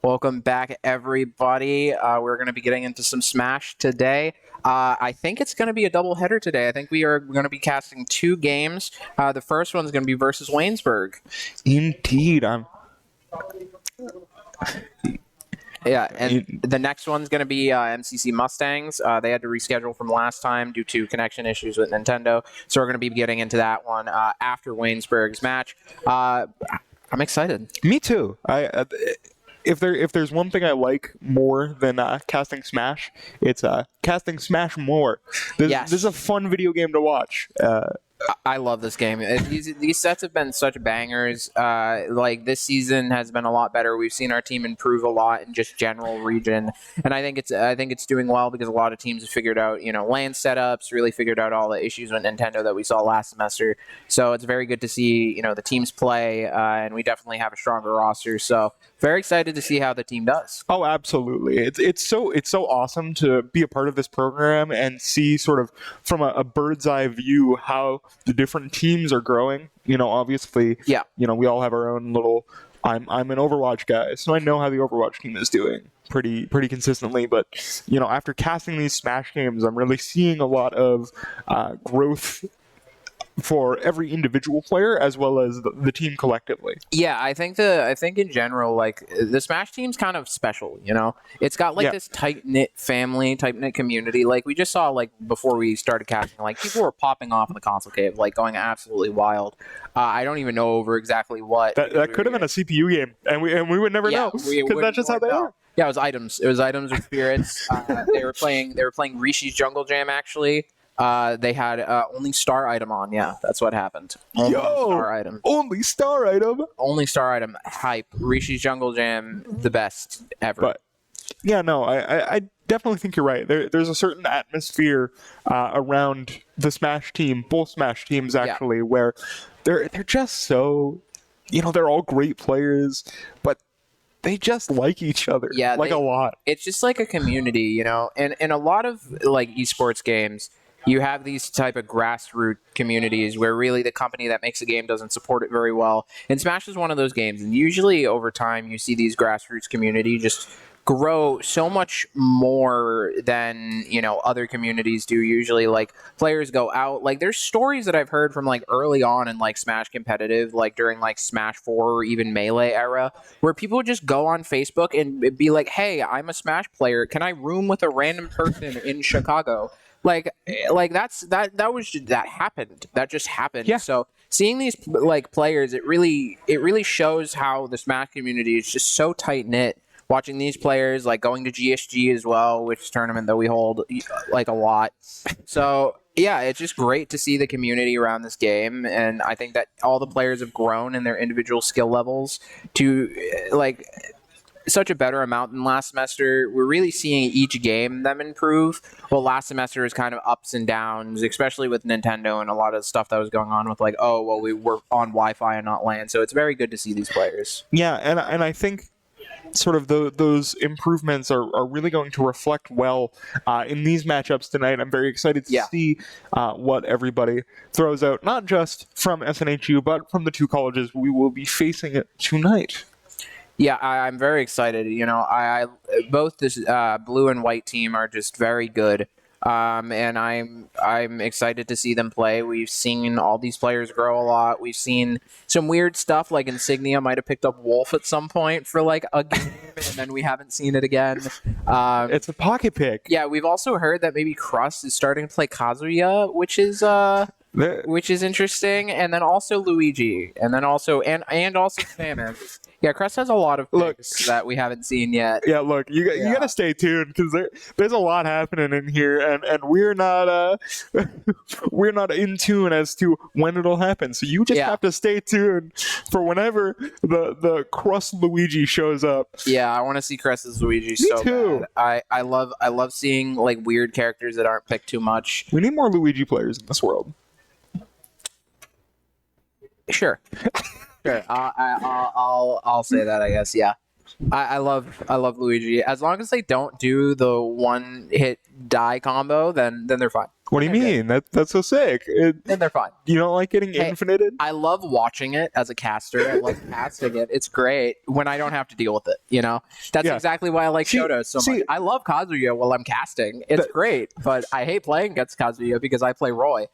Welcome back, everybody. We're going to be getting into some Smash today. I think it's going to be a doubleheader today. I think we are going to be casting two games. The first one's going to be versus Waynesburg. Indeed, Yeah, and the next one's going to be MCC Mustangs. They had to reschedule from last time due to connection issues with Nintendo. So we're going to be getting into that one after Waynesburg's match. I'm excited. Me too. If there's one thing I like more than casting Smash, it's casting Smash more. This is a fun video game to watch. I love this game. These sets have been such bangers. Like this season has been a lot better. We've seen our team improve a lot in just general region, and I think it's doing well because a lot of teams have figured out LAN setups, really figured out all the issues with Nintendo that we saw last semester. So it's very good to see the teams play, and we definitely have a stronger roster. So very excited to see how the team does. Oh, absolutely! It's so awesome to be a part of this program and see sort of from a bird's eye view how the different teams are growing. Obviously, we all have our own little. I'm an Overwatch guy, so I know how the Overwatch team is doing pretty consistently. But after casting these Smash games, I'm really seeing a lot of growth for every individual player as well as the team collectively. Yeah, I think in general, like the Smash team's kind of special. It's got this tight knit family, tight knit community. Like we just saw, like before we started casting, like people were popping off in the console cave, like going absolutely wild. I don't even know over exactly what. That could have been a CPU game, and we would never know because that's just how they are. Yeah, it was items. It was items or spirits. They were playing Rishi's Jungle Jam actually. They had only star item on. Yeah, that's what happened. Only star item. Only star item. Only star item. Hype. Rishi's Jungle Jam, the best ever. But yeah, no, I definitely think you're right. There's a certain atmosphere around the Smash team, both Smash teams actually, where they're just so, they're all great players, but they just like each other. Yeah, a lot. It's just like a community, and in a lot of like esports games, you have these type of grassroots communities where really the company that makes the game doesn't support it very well. And Smash is one of those games. And usually over time, you see these grassroots community just grow so much more than, other communities do. Usually, like, players go out. Like, there's stories that I've heard from, like, early on in, like, Smash competitive, like, during, like, Smash 4 or even Melee era, where people would just go on Facebook and be like, hey, I'm a Smash player. Can I room with a random person in Chicago? Like that happened. That just happened. Yeah. So seeing these like players, it really shows how the Smash community is just so tight knit. Watching these players, like going to GSG as well, which tournament that we hold like a lot. So yeah, it's just great to see the community around this game, and I think that all the players have grown in their individual skill levels to like such a better amount than last semester. We're really seeing each game them improve. Well, last semester was kind of ups and downs, especially with Nintendo and a lot of stuff that was going on with like, oh, well, we were on Wi-Fi and not LAN. So it's very good to see these players. Yeah, and I think sort of those improvements are really going to reflect well in these matchups tonight. I'm very excited to see what everybody throws out, not just from SNHU, but from the two colleges we will be facing it tonight. Yeah, I'm very excited. I both this blue and white team are just very good, and I'm excited to see them play. We've seen all these players grow a lot. We've seen some weird stuff, like Insignia might have picked up Wolf at some point for like a game, and then we haven't seen it again. It's a pocket pick. Yeah, we've also heard that maybe Crust is starting to play Kazuya, which is interesting, and then also Luigi, and then also and also Samus. Yeah, Crest has a lot of picks that we haven't seen yet. Yeah, look, you got to stay tuned because there's a lot happening in here, and we're not in tune as to when it'll happen. So you just have to stay tuned for whenever the Crust Luigi shows up. Yeah, I want to see Crest's Luigi Me too. bad. I love seeing like weird characters that aren't picked too much. We need more Luigi players in this world. Sure. Sure, I'll say that, I guess. Yeah, I love Luigi. As long as they don't do the one hit die combo, then they're fine. What do you mean? That's so sick. And they're fine. You don't like getting infinited? I love watching it as a caster. I love casting it. It's great when I don't have to deal with it, you know? That's exactly why I like Shoto so much. I love Kazuya while I'm casting. It's great, but I hate playing against Kazuya because I play Roy.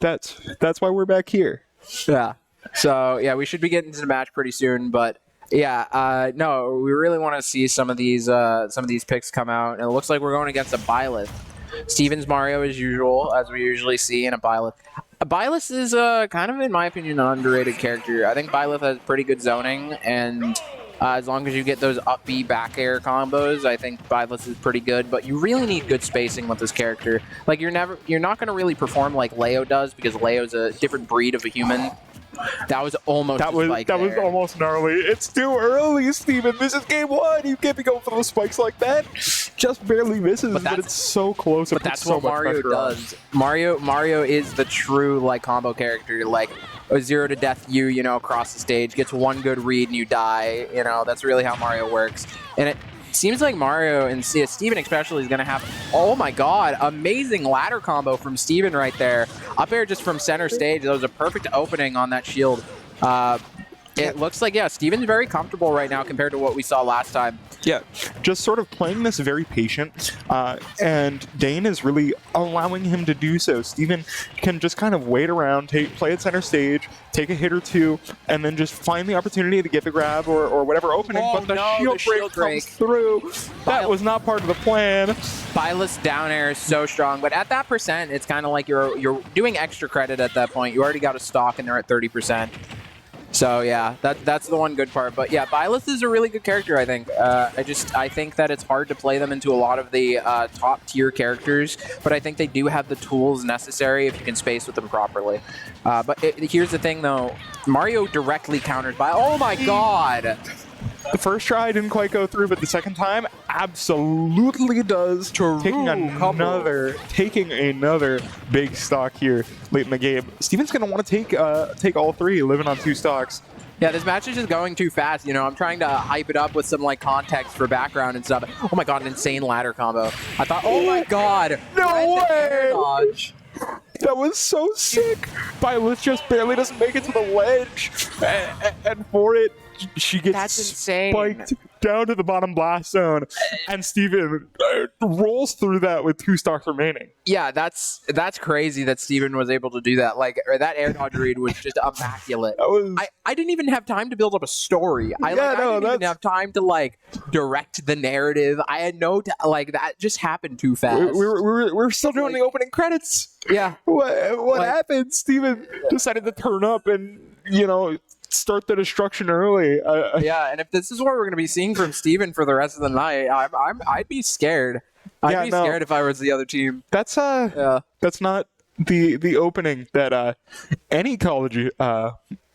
That's why we're back here. Yeah. So, yeah, we should be getting to the match pretty soon, but yeah, no, we really want to see some of these picks come out, and it looks like we're going against a Byleth. Steven's Mario as usual, as we usually see in a Byleth. Byleth is kind of, in my opinion, an underrated character. I think Byleth has pretty good zoning, and as long as you get those up B back air combos, I think Byleth is pretty good. But you really need good spacing with this character. Like you're not going to really perform like Leo does, because Leo's a different breed of a human. That was almost that was almost gnarly. It's too early, Steven. This is game 1. You can't be going for those spikes like that. Just barely misses, but it's so close. But that's what Mario does. Mario is the true like combo character. Like a 0 to death you know, across the stage, gets one good read and you die. You know, that's really how Mario works. And it seems like Mario and Steven especially is going to have, oh my god, amazing ladder combo from Steven right there. Up air just from center stage. That was a perfect opening on that shield. It looks like, yeah, Steven's very comfortable right now compared to what we saw last time. Yeah, just sort of playing this very patient, and Dane is really allowing him to do so. Steven can just kind of wait around, play at center stage, take a hit or two, and then just find the opportunity to get the grab or whatever opening. But the shield break comes through. That was not part of the plan. Byleth's down air is so strong, but at that percent, it's kind of like you're doing extra credit at that point. You already got a stock and they're at 30%. So yeah, that's the one good part. But yeah, Byleth is a really good character, I think. I think that it's hard to play them into a lot of the top tier characters, but I think they do have the tools necessary if you can space with them properly. But here's the thing though, Mario directly counters by, oh my god! The first try didn't quite go through, but the second time absolutely does. Taking another big stock here late in the game. Steven's going to want to take all three, living on 2 stocks. Yeah, this match is just going too fast. You know, I'm trying to hype it up with some like context for background and stuff. Oh my god, an insane ladder combo. I thought, oh my god, no way! Dodge. That was so sick. Byleth just barely doesn't make it to the ledge, and for it, she gets spiked down to the bottom blast zone, and Steven rolls through that with 2 stocks remaining. Yeah, that's crazy that Steven was able to do that. Like, that air dodge read was just immaculate. I didn't even have time to build up a story. I didn't even have time to like direct the narrative. I had no like that just happened too fast. We're still doing the opening credits. Yeah. What happened? Steven decided to turn up and, you know, start the destruction early. Yeah, and if this is what we're going to be seeing from Steven for the rest of the night, I'd be scared. I'd be scared if I was the other team. That's that's not the opening that any college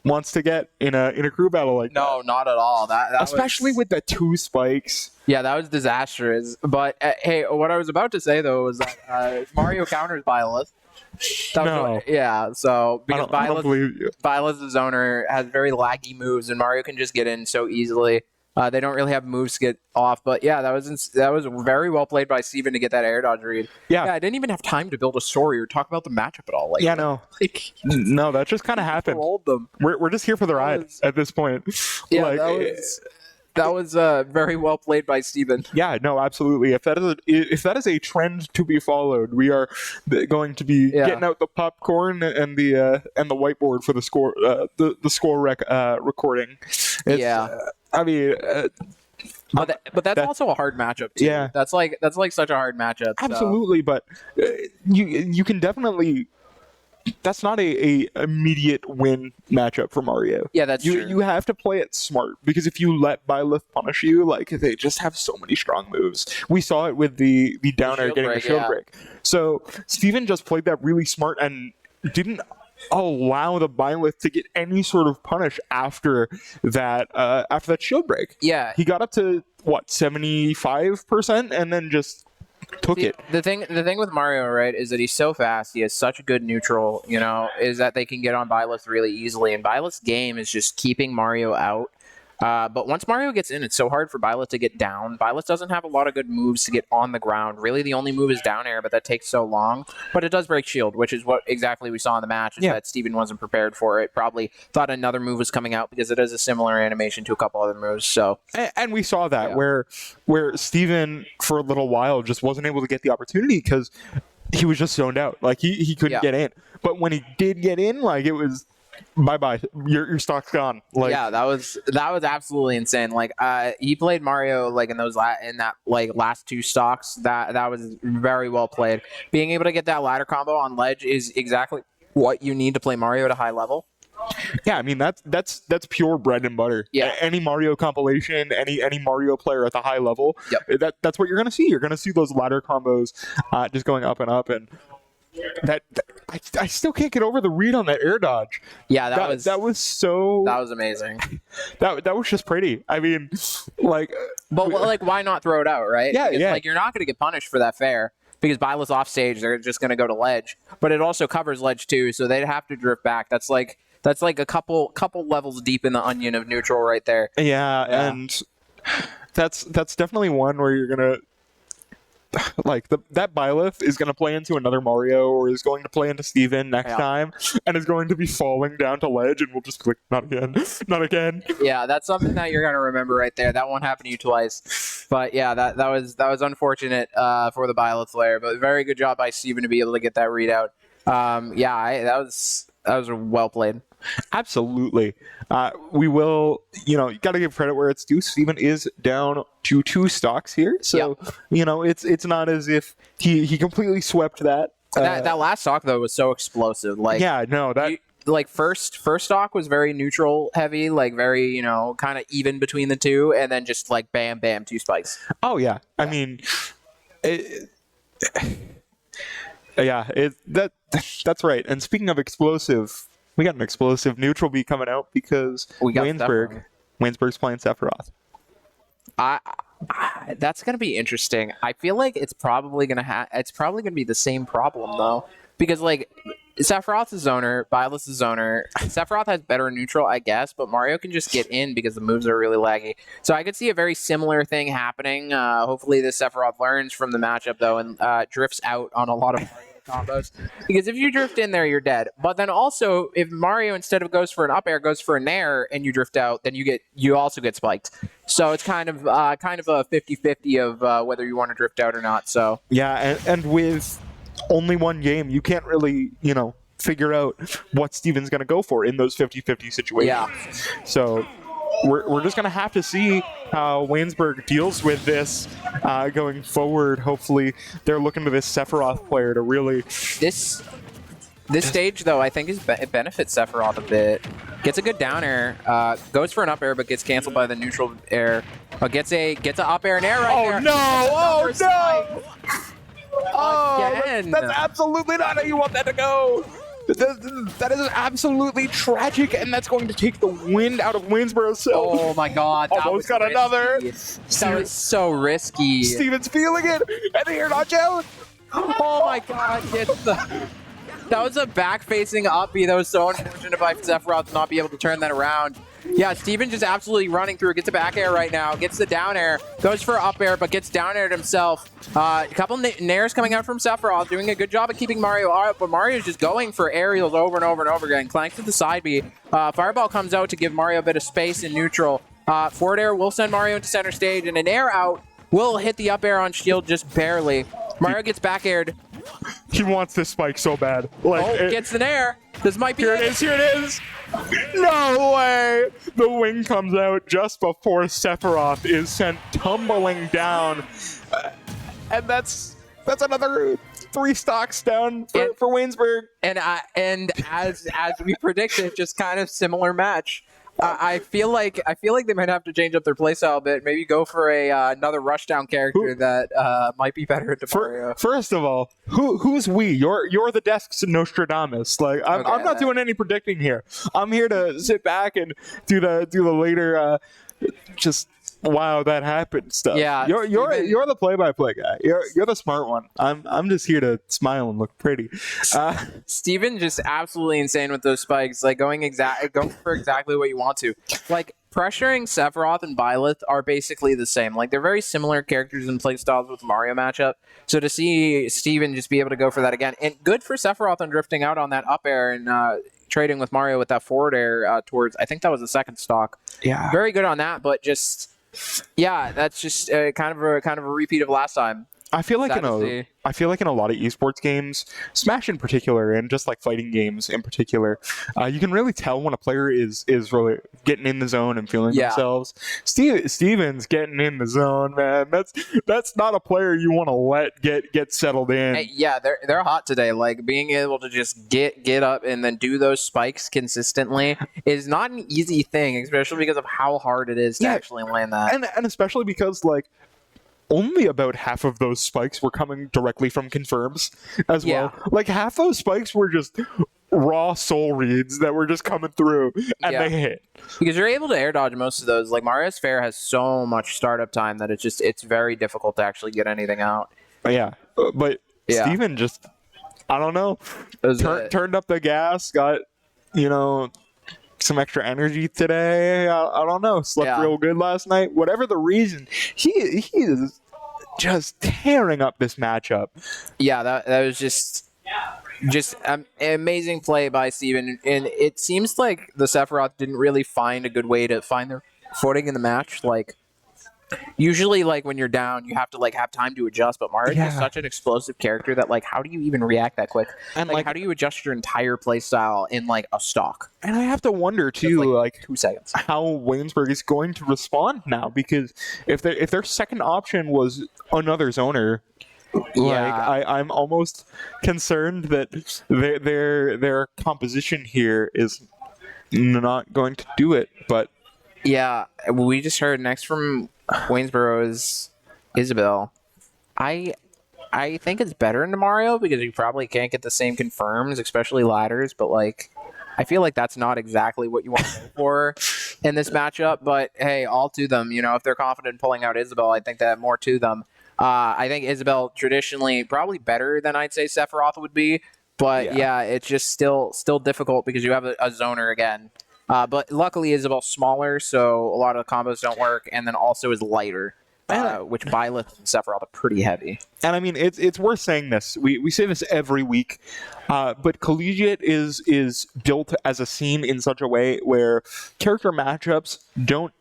wants to get in a crew battle like that. No, not at all. That especially with the 2 spikes. Yeah, that was disastrous. But hey, what I was about to say though was that Mario counters Byleth. Yeah, so because Byleth's owner has very laggy moves, and Mario can just get in so easily. They don't really have moves to get off, but yeah, that was very well played by Steven to get that air dodge read. Yeah, I didn't even have time to build a story or talk about the matchup at all. Like, yeah, no, no, that just kind of happened. Rolled them. We're just here for the ride at this point. Yeah, like, that was very well played by Steven. Yeah, no, absolutely. If that is a trend to be followed, we are going to be getting out the popcorn and the whiteboard for the score the score recording. I mean. But that's also a hard matchup too. Yeah, that's like such a hard matchup. Absolutely, but you can definitely. That's not a immediate win matchup for Mario. Yeah, that's true. You have to play it smart, because if you let Byleth punish you, like, they just have so many strong moves. We saw it with the down air getting the shield break. So Steven just played that really smart and didn't allow the Byleth to get any sort of punish after that shield break. Yeah, he got up to what 75% and then just took it. The thing with Mario, right, is that he's so fast. He has such a good neutral, you know, is that they can get on Byleth really easily. And Byleth's game is just keeping Mario out. But once Mario gets in, it's so hard for Byleth to get down. Byleth doesn't have a lot of good moves to get on the ground. Really, the only move is down air, but that takes so long. But it does break shield, which is what exactly we saw in the match, is that Steven wasn't prepared for it. Probably thought another move was coming out because it has a similar animation to a couple other moves. So, and we saw that where Steven, for a little while, just wasn't able to get the opportunity because he was just zoned out. Like, he couldn't get in. But when he did get in, like, it was... bye. Your stock's gone. Like, yeah, that was absolutely insane. Like, he played Mario like in that last two stocks. That was very well played. Being able to get that ladder combo on ledge is exactly what you need to play Mario at a high level. Yeah, I mean that's pure bread and butter. Yeah. Any Mario compilation, any Mario player at the high level, that's what you're gonna see. You're gonna see those ladder combos just going up and up, and I still can't get over the read on that air dodge. Yeah, that was amazing. That was just pretty. I mean, like, but like, why not throw it out, right? Yeah, because, like, you're not gonna get punished for that fair. Because Byleth's off stage, they're just going to go to ledge. But it also covers ledge too, so they'd have to drift back. That's like a couple levels deep in the onion of neutral right there. Yeah. And that's definitely one where you're gonna like that Byleth is gonna play into another Mario, or is going to play into Steven next time, and is going to be falling down to ledge, and we'll just click not again. Yeah, that's something that you're gonna remember right there. That won't happen to you twice. But yeah, that was unfortunate for the Byleth player, but very good job by Steven to be able to get that readout. That was well played. Absolutely. We will, you got to give credit where it's due. Steven is down to 2 stocks here. So, it's not as if he completely swept that. That last stock, though, was so explosive. Like, first stock was very neutral heavy, like very, kind of even between the two, and then just like bam, bam, 2 spikes. Oh, yeah. I mean, that's right. And speaking of explosive, we got an explosive neutral beat coming out because Waynesburg's playing Sephiroth. That's gonna be interesting. I feel like it's probably gonna be the same problem though, because like Sephiroth's a zoner, Byleth's a zoner. Sephiroth has better neutral, I guess, but Mario can just get in because the moves are really laggy. So I could see a very similar thing happening. Hopefully, this Sephiroth learns from the matchup though and drifts out on a lot of Mario combos, because if you drift in there, you're dead. But then also, if Mario, instead of goes for an up air, goes for a nair and you drift out, then you also get spiked. So it's kind of a 50-50 of whether you want to drift out or not. So yeah, and with only one game, you can't really figure out what Steven's going to go for in those 50-50 situations. Yeah. So we're just going to have to see how Waynesburg deals with this going forward. Hopefully they're looking to this Sephiroth player to really... This stage, though, I think it benefits Sephiroth a bit. Gets a good down air, goes for an up air, but gets canceled by the neutral air. Gets a up air and air right there. Oh, no! Again. That's absolutely not how you want that to go. That is absolutely tragic, and that's going to take the wind out of Waynesboro's sail. Oh my god. Almost got risky. Another. That was so risky. Steven's feeling it, and the air dodge out. Oh my god. That was a back-facing up B. That was so unfortunate by Sephiroth to not be able to turn that around. Yeah, Steven just absolutely running through. Gets a back air right now. Gets the down air. Goes for up air, but gets down aired himself. A couple nairs coming out from Sephiroth. Doing a good job of keeping Mario up, but Mario's just going for aerials over and over and over again. Clanks to the side B. Fireball comes out to give Mario a bit of space in neutral. Forward air will send Mario into center stage, and an air out will hit the up air on shield just barely. Mario gets back aired. He wants this spike so bad. Gets an air. This might be Here it is. No way! The wing comes out just before Sephiroth is sent tumbling down. And that's another 3 stocks down for Waynesburg. And as we predicted, just kind of similar match. I feel like they might have to change up their playstyle a bit. Maybe go for another rushdown character that might be better at Mario. First of all, who's we? You're the desk's Nostradamus. Like I'm not doing any predicting here. I'm here to sit back and do the later just wow that happened stuff. Yeah, you're the play-by-play guy. You're the smart one. I'm just here to smile and look pretty. Steven just absolutely insane with those spikes, like going for exactly what you want to. Like pressuring Sephiroth and Byleth are basically the same. Like, they're very similar characters and playstyles with the Mario matchup. So to see Steven just be able to go for that again, and good for Sephiroth on drifting out on that up air and trading with Mario with that forward air towards, I think that was the second stock. Yeah. Very good on that, but just, yeah, that's just kind of a repeat of last time. I feel like in a lot of esports games, Smash in particular, and just like fighting games in particular, you can really tell when a player is really getting in the zone and feeling themselves. Steven's getting in the zone, man. That's not a player you want to let get settled in. Hey, yeah, they're hot today. Like, being able to just get up and then do those spikes consistently is not an easy thing, especially because of how hard it is to actually land that. And especially because, like, only about half of those spikes were coming directly from confirms as well. Like, half those spikes were just raw soul reads that were just coming through, and they hit. Because you're able to air dodge most of those. Like, Mario's Fair has so much startup time that it's very difficult to actually get anything out. But Steven just, I don't know, turned up the gas, got, some extra energy today. I don't know. Slept real good last night. Whatever the reason, he is just tearing up this matchup. Yeah, that was just an amazing play by Steven. And it seems like the Sephiroth didn't really find a good way to find their footing in the match. Like, usually, like, when you're down, you have to, like, have time to adjust. But Mario is such an explosive character that, like, how do you even react that quick? And, like, how do you adjust your entire play style in, like, a stock? And I have to wonder, too, like 2 seconds, how Waynesburg is going to respond now. Because if their second option was another zoner, I'm almost concerned that their composition here is not going to do it. But yeah, we just heard next from Waynesboro is Isabel. I think it's better into Mario because you probably can't get the same confirms, especially ladders, but, like, I feel like that's not exactly what you want to go for in this matchup. But hey, all to them. If they're confident in pulling out Isabel, I think that more to them. I think Isabel traditionally probably better than I'd say Sephiroth would be, but it's just still difficult because you have a zoner again. But luckily Isabel's smaller, so a lot of the combos don't work, and then also is lighter, which Byleth and Sephiroth are pretty heavy. And I mean, it's worth saying this. We say this every week, but Collegiate is built as a scene in such a way where character matchups don't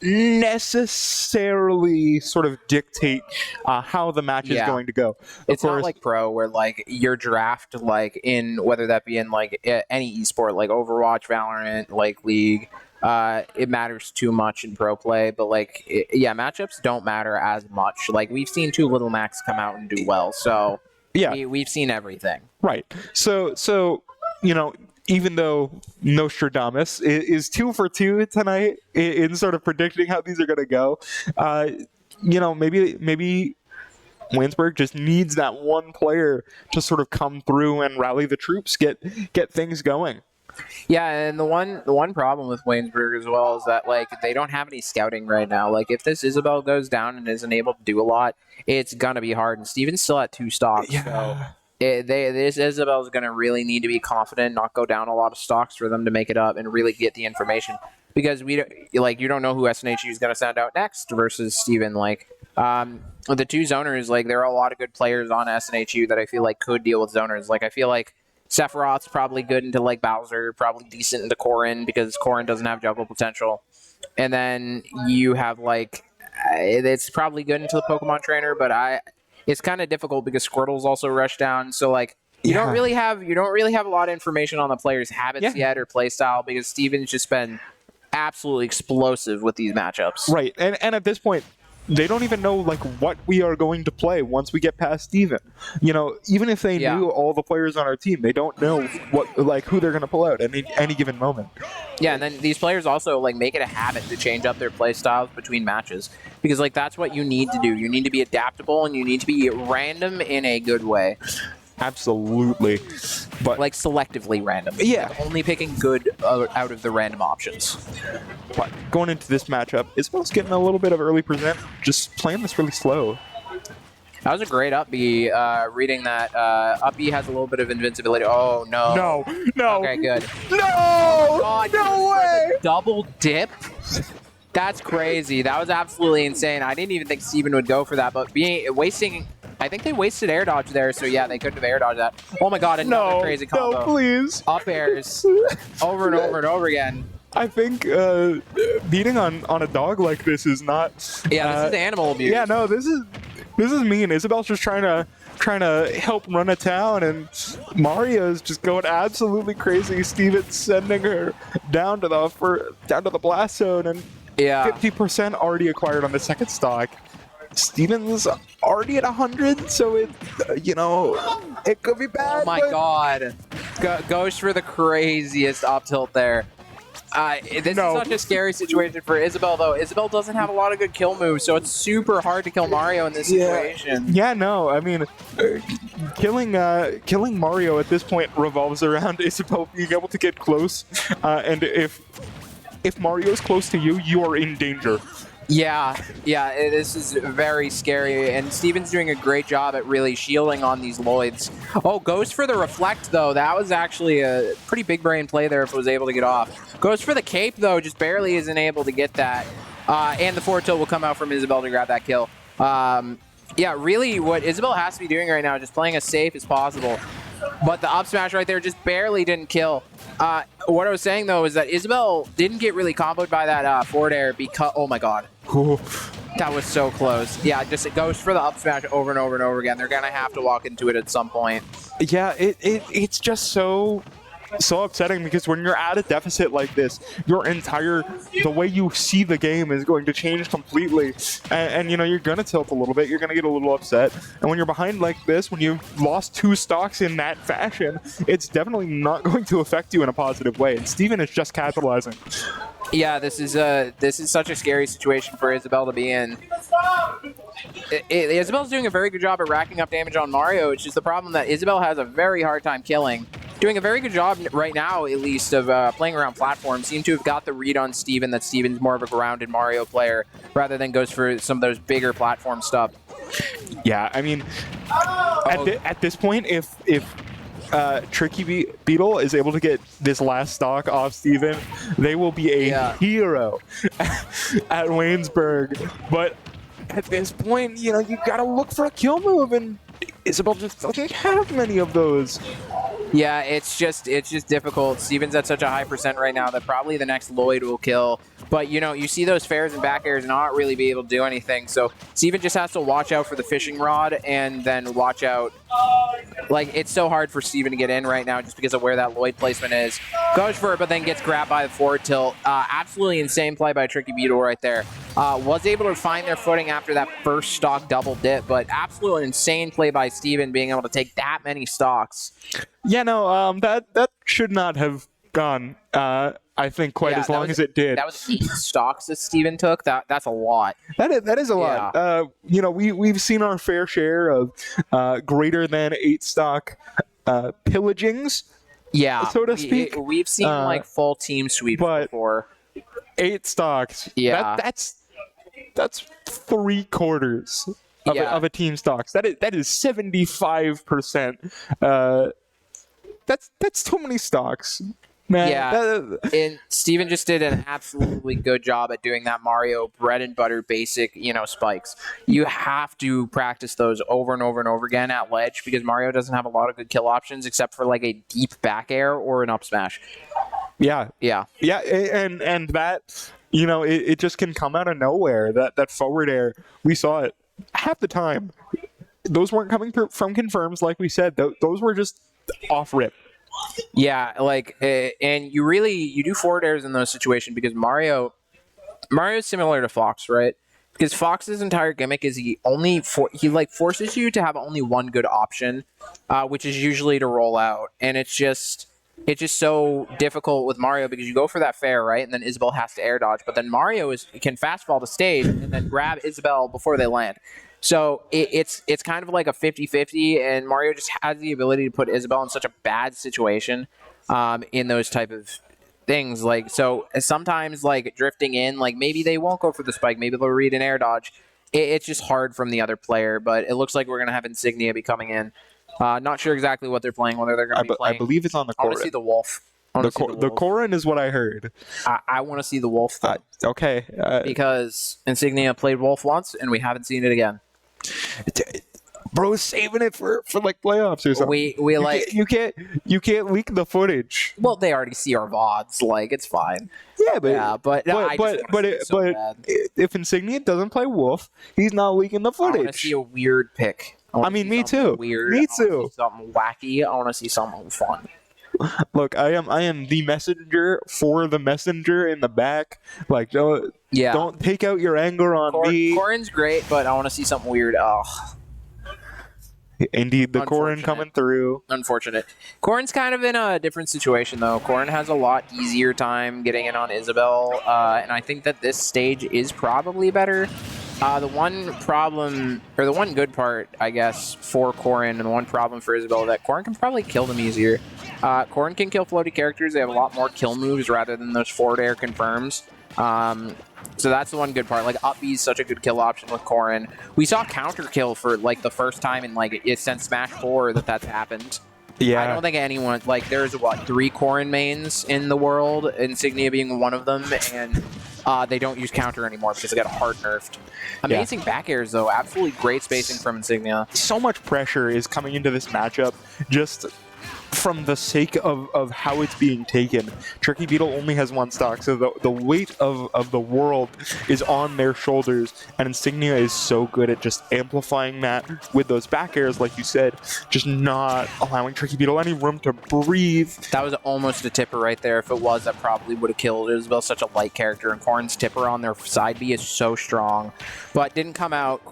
necessarily sort of dictate how the match is going to go. It's not like Pro, where, like, your draft, like, in whether that be in, like, any esport, like Overwatch, Valorant, like League, it matters too much in pro play. But, like, matchups don't matter as much. Like, we've seen 2 Little Macs come out and do well, so we've seen everything. Right. So even though Nostradamus is 2 for 2 tonight in sort of predicting how these are going to go, maybe Waynesburg just needs that one player to sort of come through and rally the troops, get things going. Yeah, and the one problem with Waynesburg as well is that, like, they don't have any scouting right now. Like, if this Isabel goes down and isn't able to do a lot, it's gonna be hard. And Steven's still at 2 stocks, so this Isabel is going to really need to be confident, not go down a lot of stocks for them to make it up and really get the information. Because you don't know who SNHU is going to send out next versus Steven. Like, the 2 zoners, like, there are a lot of good players on SNHU that I feel like could deal with zoners. Like, I feel like Sephiroth's probably good into, like, Bowser, probably decent into Corrin because Corrin doesn't have juggle potential. And then you have, like, it's probably good into the Pokemon trainer, but it's kind of difficult because Squirtle's also rushed down. So, like, you don't really have a lot of information on the player's habits yet or play style because Steven's just been absolutely explosive with these matchups. Right. And at this point, they don't even know, like, what we are going to play once we get past Steven. Even if they knew all the players on our team, they don't know who they're going to pull out at any given moment. Yeah, and then these players also, like, make it a habit to change up their play styles between matches because, like, that's what you need to do. You need to be adaptable and you need to be random in a good way. Absolutely. But, like, selectively random. Yeah. Like, only picking good out of the random options. But going into this matchup, Isabel's getting a little bit of early present, just playing this really slow. That was a great up B. Reading that, up B has a little bit of invincibility. Oh, no. No. Okay, good. No! Oh, God, no way! Double dip? That's crazy. That was absolutely insane. I didn't even think Steven would go for that, but wasting... I think they wasted air dodge there, so yeah, they couldn't have air dodged that. Oh my god, another crazy combo. No, please. Up airs over and over and over again. I think beating on a dog like this is not... Yeah, this is animal abuse. Yeah, no, this is mean. Isabel's just trying to help run a town, and Mario's just going absolutely crazy. Steven's sending her down to the blast zone, and 50% already acquired on the second stock. Steven's already at 100, so it could be bad. Oh my god. Goes for the craziest up tilt there. This is such a scary situation for Isabel, though. Isabel doesn't have a lot of good kill moves, so it's super hard to kill Mario in this situation. Yeah, no, I mean, killing Mario at this point revolves around Isabel being able to get close, and if Mario's close to you, you are in danger. Yeah, this is very scary, and Steven's doing a great job at really shielding on these Lloyds. Oh, goes for the reflect, though. That was actually a pretty big brain play there if it was able to get off. Goes for the cape, though, just barely isn't able to get that. And the forward tilt will come out from Isabel to grab that kill. Yeah, really what Isabel has to be doing right now is just playing as safe as possible. But the up smash right there just barely didn't kill. What I was saying, though, is that Isabel didn't get really comboed by that forward air because... Oh, my God. Ooh. That was so close. Yeah, just it goes for the up smash over and over and over again. They're going to have to walk into it at some point. Yeah, it's just so upsetting because when you're at a deficit like this, the way you see the game is going to change completely. And you're going to tilt a little bit. You're going to get a little upset. And when you're behind like this, when you've lost 2 stocks in that fashion, it's definitely not going to affect you in a positive way. And Steven is just capitalizing. Yeah, this is such a scary situation for Isabel to be in. Isabel's doing a very good job at racking up damage on Mario. It's just the problem that Isabel has a very hard time killing. Doing a very good job right now, at least, of playing around platforms. Seem to have got the read on Steven that Steven's more of a grounded Mario player rather than goes for some of those bigger platform stuff. Yeah, I mean, at this point, if Tricky Beetle is able to get this last stock off Steven, they will be a hero at Waynesburg. But at this point, you gotta look for a kill move, and Isabel just doesn't have many of those. Yeah, it's just difficult. Steven's at such a high percent right now that probably the next Lloyd will kill. But, you see those fairs and back airs not really be able to do anything. So Steven just has to watch out for the fishing rod and then watch out. Like, it's so hard for Steven to get in right now just because of where that Lloyd placement is. Goes for it, but then gets grabbed by the forward tilt. Absolutely insane play by Tricky Beetle right there. Was able to find their footing after that first stock double dip, but absolutely insane play by Steven being able to take that many stocks. Yeah, no, that should not have gone, I think, quite as long as it did. That was 8 stocks that Steven took. That's a lot. That is a lot. We've seen our fair share of greater than 8 stock pillagings. Yeah, so to speak. We've seen like full team sweeps before. 8 stocks. Yeah, that's 3/4 of a team stocks. That is 75%. That's too many stocks. Man, yeah, and Steven just did an absolutely good job at doing that Mario bread and butter basic, spikes. You have to practice those over and over and over again at ledge because Mario doesn't have a lot of good kill options except for like a deep back air or an up smash. Yeah, and that it just can come out of nowhere. That forward air, we saw it half the time. Those weren't coming from confirms, like we said. Those were just off rip. Yeah, and you do forward airs in those situations because Mario's similar to Fox, right? Because Fox's entire gimmick is he forces you to have only one good option, which is usually to roll out, and it's just so difficult with Mario because you go for that fair, right, and then Isabel has to air dodge, but then Mario can fast fall to stage and then grab Isabel before they land. So it's kind of like a 50-50, and Mario just has the ability to put Isabel in such a bad situation in those type of things. So sometimes drifting in, maybe they won't go for the spike, maybe they'll read an air dodge. It's just hard from the other player, but it looks like we're going to have Insignia be coming in. Not sure exactly what they're playing, whether they're going to be playing. I believe it's on the court. I want to see the Wolf. The Corrin is what I heard. I want to see the Wolf, though. Okay. Because Insignia played Wolf once, and we haven't seen it again. Bro, saving it for like playoffs or something. You can't leak the footage. Well, they already see our VODs. Like, it's fine. Yeah, but if Insignia doesn't play Wolf, he's not leaking the footage. I want to see a weird pick. Me too. Weird. Me too. Something wacky. I want to see something fun. Look, I am the messenger for the messenger in the back. Like, don't take out your anger on me. Corrin's great, but I want to see something weird. Oh. Indeed, the Corrin coming through. Unfortunate. Corrin's kind of in a different situation, though. Corrin has a lot easier time getting in on Isabel, and I think that this stage is probably better. The one problem, or the one good part, I guess, for Corrin, and the one problem for Isabel, is that Corrin can probably kill them easier. Corrin can kill floaty characters. They have a lot more kill moves rather than those forward air confirms. So that's the one good part. Like, up B is such a good kill option with Corrin. We saw counter kill for, like, the first time in, like, since Smash 4 that's happened. Yeah. I don't think anyone, like, there's, 3 Corrin mains in the world, Insignia being one of them, and they don't use counter anymore because they got hard nerfed. Amazing back airs, though. Absolutely great spacing from Insignia. So much pressure is coming into this matchup just from the sake of how it's being taken. Tricky Beetle only has 1 stock, so the weight of the world is on their shoulders, and Insignia is so good at just amplifying that with those back airs, like you said, just not allowing Tricky Beetle any room to breathe. That was almost a tipper right there. If it was, that probably would have killed Isabel. Such a light character, and Corrin's tipper on their side B is so strong, but didn't come out.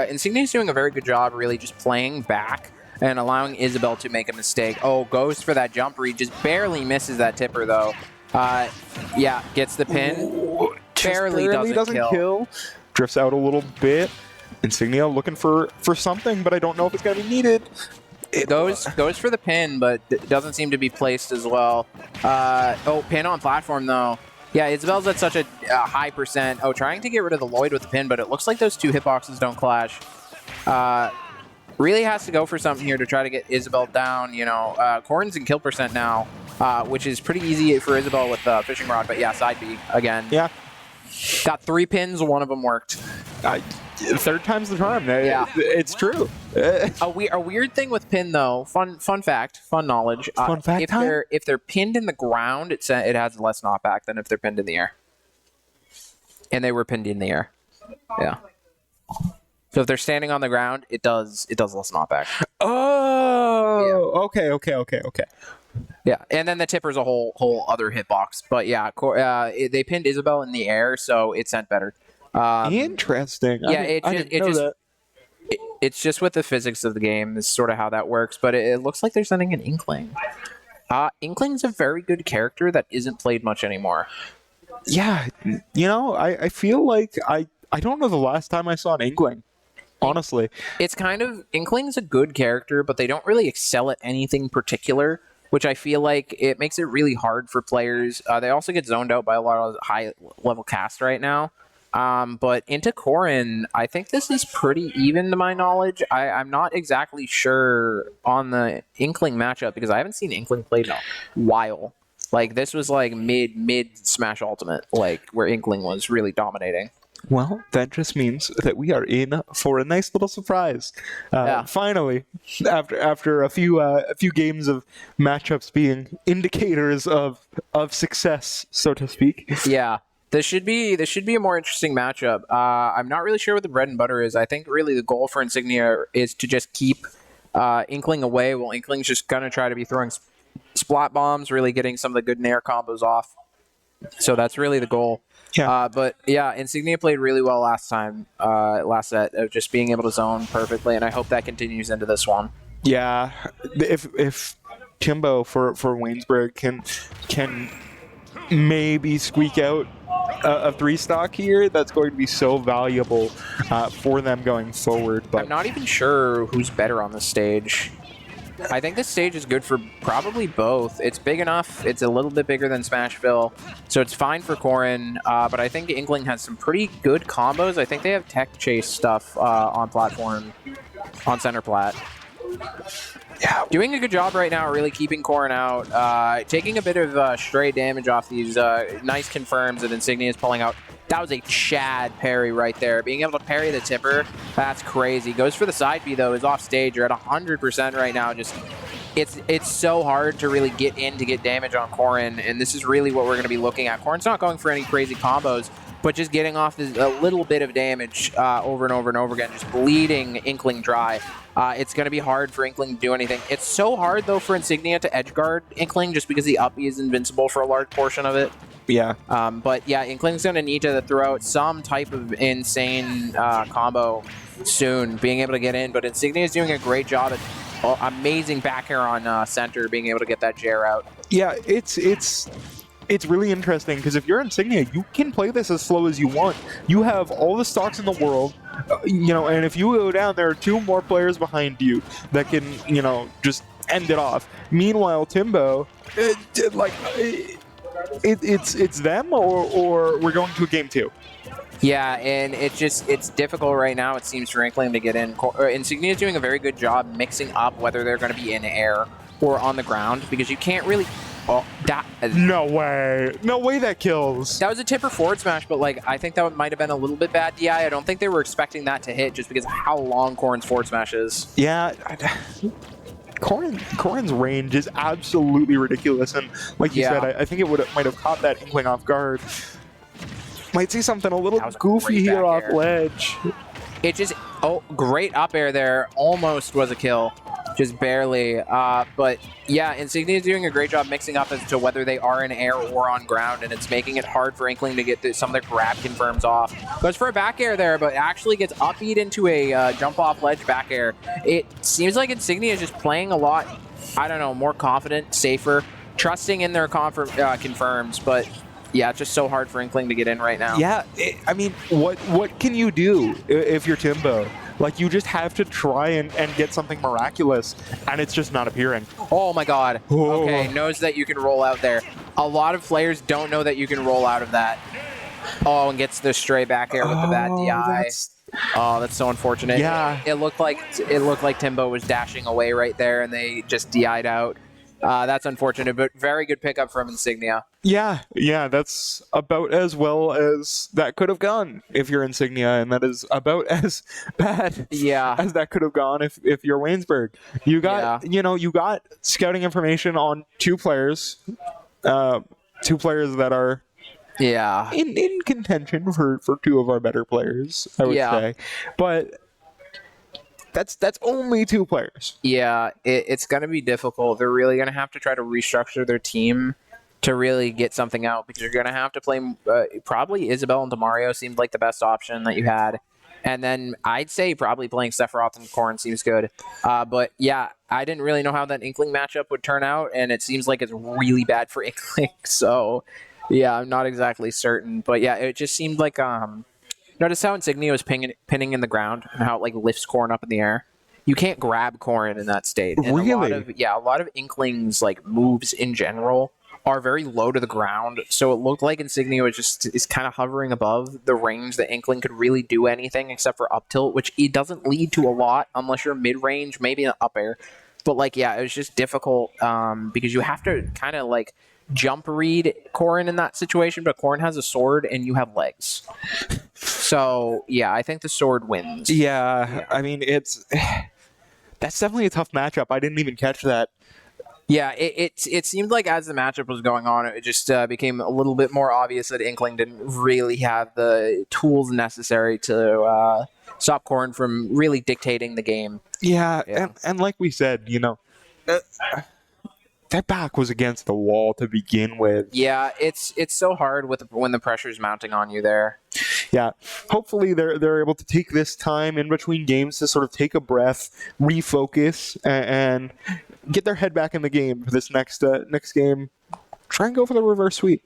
Insignia's doing a very good job really just playing back and allowing Isabel to make a mistake. Oh, goes for that jump read. Just barely misses that tipper, though. Yeah, gets the pin. Ooh, barely doesn't kill. Drifts out a little bit. Insignia looking for something, but I don't know if it's going to be needed. It goes for the pin, but it doesn't seem to be placed as well. Oh, pin on platform, though. Yeah, Isabel's at such a high %. Oh, trying to get rid of the Lloyd with the pin, but it looks like those 2 hitboxes don't clash. Really has to go for something here to try to get Isabel down. You know, Corrin's in kill % now, which is pretty easy for Isabel with Fishing Rod. But yeah, side B again. Yeah. Got 3 pins, 1 of them worked. Third time's the charm. Yeah. It's true. A weird thing with pin, though, fun fact, fun knowledge. Fun fact if they're pinned in the ground, it has less knockback than if they're pinned in the air. And they were pinned in the air. Yeah. So if they're standing on the ground, it does less knockback. Oh, yeah. Okay. Yeah, and then the tipper's a whole other hitbox. But yeah, they pinned Isabel in the air, so it sent better. Interesting. Yeah, it's just with the physics of the game is sort of how that works. But it looks like they're sending an Inkling. Inkling's a very good character that isn't played much anymore. Yeah, you know, I feel like I don't know the last time I saw an Inkling. Honestly, it's kind of Inkling's a good character, but they don't really excel at anything particular, which I feel like it makes it really hard for players. They also get zoned out by a lot of high level cast right now. But into Corrin, I think this is pretty even to my knowledge. I'm not exactly sure on the Inkling matchup because I haven't seen Inkling played in a while. Like this was like mid Smash Ultimate, like where Inkling was really dominating. Well, that just means that we are in for a nice little surprise. Finally, after a few games of matchups being indicators of success, so to speak. Yeah, this should be a more interesting matchup. I'm not really sure what the bread and butter is. I think really the goal for Insignia is to just keep Inkling away, while Inkling's just gonna try to be throwing splat bombs, really getting some of the good nair combos off. So that's really the goal. Yeah. But yeah, Insignia played really well last set of just being able to zone perfectly, and I hope that continues into this one. Yeah, if Timbo for Waynesburg can maybe squeak out a 3 stock here, that's going to be so valuable for them going forward. But I'm not even sure who's better on this stage. I think this stage is good for probably both. It's big enough. It's a little bit bigger than Smashville, so it's fine for Corrin. But I think Inkling has some pretty good combos. I think they have tech chase stuff on platform, on center plat. doing a good job right now, really keeping Corrin out, taking a bit of stray damage off these nice confirms that Insignia is pulling out. That was a Chad parry right there. Being able to parry the tipper, that's crazy. Goes for the side B, though, is off stage. You're at 100% right now. Just it's so hard to really get in to get damage on Corrin, and this is really what we're going to be looking at. Corrin's not going for any crazy combos, but just getting off a little bit of damage over and over and over again, just bleeding Inkling dry. It's going to be hard for Inkling to do anything. It's so hard, though, for Insignia to edgeguard Inkling just because the up B is invincible for a large portion of it. Yeah. But yeah, Inkling's going to need to throw out some type of insane combo soon, being able to get in. But Insignia is doing a great job at amazing back air on center, being able to get that Jair out. Yeah, it's really interesting because if you're Insignia, you can play this as slow as you want. You have all the stocks in the world, and if you go down, there are 2 more players behind you that can, just end it off. Meanwhile, Timbo, it's them or we're going to a game 2. Yeah, and it's difficult right now, it seems, for Inkling to get in. Insignia is doing a very good job mixing up whether they're going to be in air or on the ground, because you can't really... Oh, no way that kills. That was a tipper forward smash, but I think that might have been a little bit bad DI. I don't think they were expecting that to hit just because of how long Corrin's forward smash is. Yeah, Corrin's range is absolutely ridiculous, and like you said, I think it might have caught that Inkling off guard. Might see something a little goofy here off ledge. It just, great up air there. Almost was a kill. Just barely. But yeah, Insignia is doing a great job mixing up as to whether they are in air or on ground, and it's making it hard for Inkling to get some of their grab confirms off. Goes for a back air there, but actually gets up-beat into a jump off ledge back air. It seems like Insignia is just playing a lot, I don't know, more confident, safer, trusting in their confirms, but yeah, it's just so hard for Inkling to get in right now. Yeah, I mean, what can you do if you're Timbo? You just have to try and get something miraculous, and it's just not appearing. Oh my god. Oh. Okay, knows that you can roll out there. A lot of players don't know that you can roll out of that. Oh, and gets the stray back air with the bad DI. Oh, that's so unfortunate. Yeah. It looked like Timbo was dashing away right there, and they just DI'd out. That's unfortunate, but very good pickup from Insignia. Yeah, that's about as well as that could have gone if you're Insignia, and that is about as bad as that could have gone if you're Waynesburg. You got you got scouting information on 2 players, 2 players that are in contention for 2 of our better players, I would say, but. That's only 2 players. Yeah, it's going to be difficult. They're really going to have to try to restructure their team to really get something out, because you're going to have to play probably Isabel and Demario seemed like the best option that you had. And then I'd say probably playing Sephiroth and Corrin seems good. But yeah, I didn't really know how that Inkling matchup would turn out, and it seems like it's really bad for Inkling. So yeah, I'm not exactly certain. But yeah, it just seemed like... Notice how Insignia was pinning in the ground and how it lifts Corrin up in the air. You can't grab Corrin in that state. And really? A lot of Inkling's moves in general are very low to the ground. So it looked like Insignia is kind of hovering above the range that Inkling could really do anything except for up tilt, which it doesn't lead to a lot unless you're mid range, maybe an up air. But it was just difficult because you have to kind of jump read Corrin in that situation, but Corrin has a sword and you have legs. So yeah, I think the sword wins. Yeah. I mean, that's definitely a tough matchup. I didn't even catch that. Yeah, it seemed like as the matchup was going on, it just became a little bit more obvious that Inkling didn't really have the tools necessary to stop Corrin from really dictating the game. Yeah. And like we said, their back was against the wall to begin with. Yeah, it's so hard when the pressure's mounting on you there. Yeah, hopefully they're able to take this time in between games to sort of take a breath, refocus, and get their head back in the game for this next game. Try and go for the reverse sweep.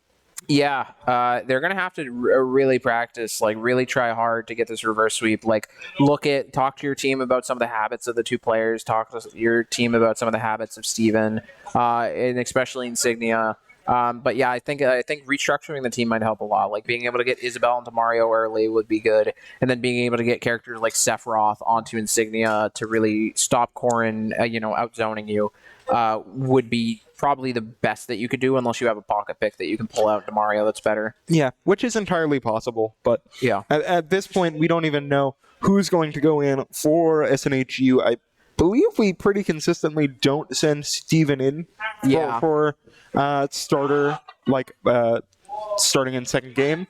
Yeah, they're going to have to really practice, really try hard to get this reverse sweep. Talk to your team about some of the habits of the 2 players, talk to your team about some of the habits of Steven, and especially Insignia. But yeah, I think restructuring the team might help a lot. Like being able to get Isabel into Mario early would be good, and then being able to get characters like Sephiroth onto Insignia to really stop Corrin, outzoning you, would be probably the best that you could do, unless you have a pocket pick that you can pull out into Mario that's better. Yeah, which is entirely possible. But yeah, at this point, we don't even know who's going to go in for SNHU. I believe we pretty consistently don't send Steven in for starter, starting in second game.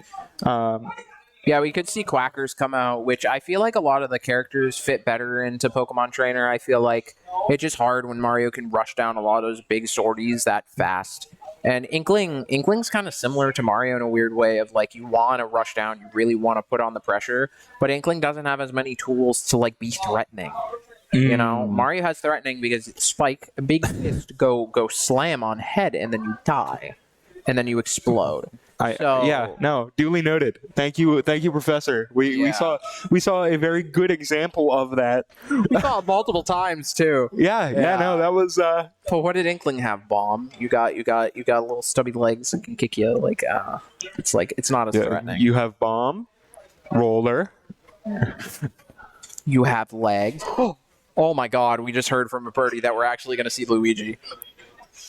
Yeah, we could see Quackers come out, which I feel like a lot of the characters fit better into Pokemon Trainer. I feel like it's just hard when Mario can rush down a lot of those big sorties that fast. And Inkling's kind of similar to Mario in a weird way of like you want to rush down, you really want to put on the pressure, but Inkling doesn't have as many tools to like be threatening. Mario has threatening because Spike, big fist, go slam on head, and then you die, and then you explode. Duly noted. Thank you, Professor. We saw a very good example of that. We saw it multiple times too. That was. But what did Inkling have? Bomb. You got little stubby legs that can kick you. It's not as threatening. You have bomb, roller. You have legs. Oh my God! We just heard from a birdie that we're actually going to see Luigi.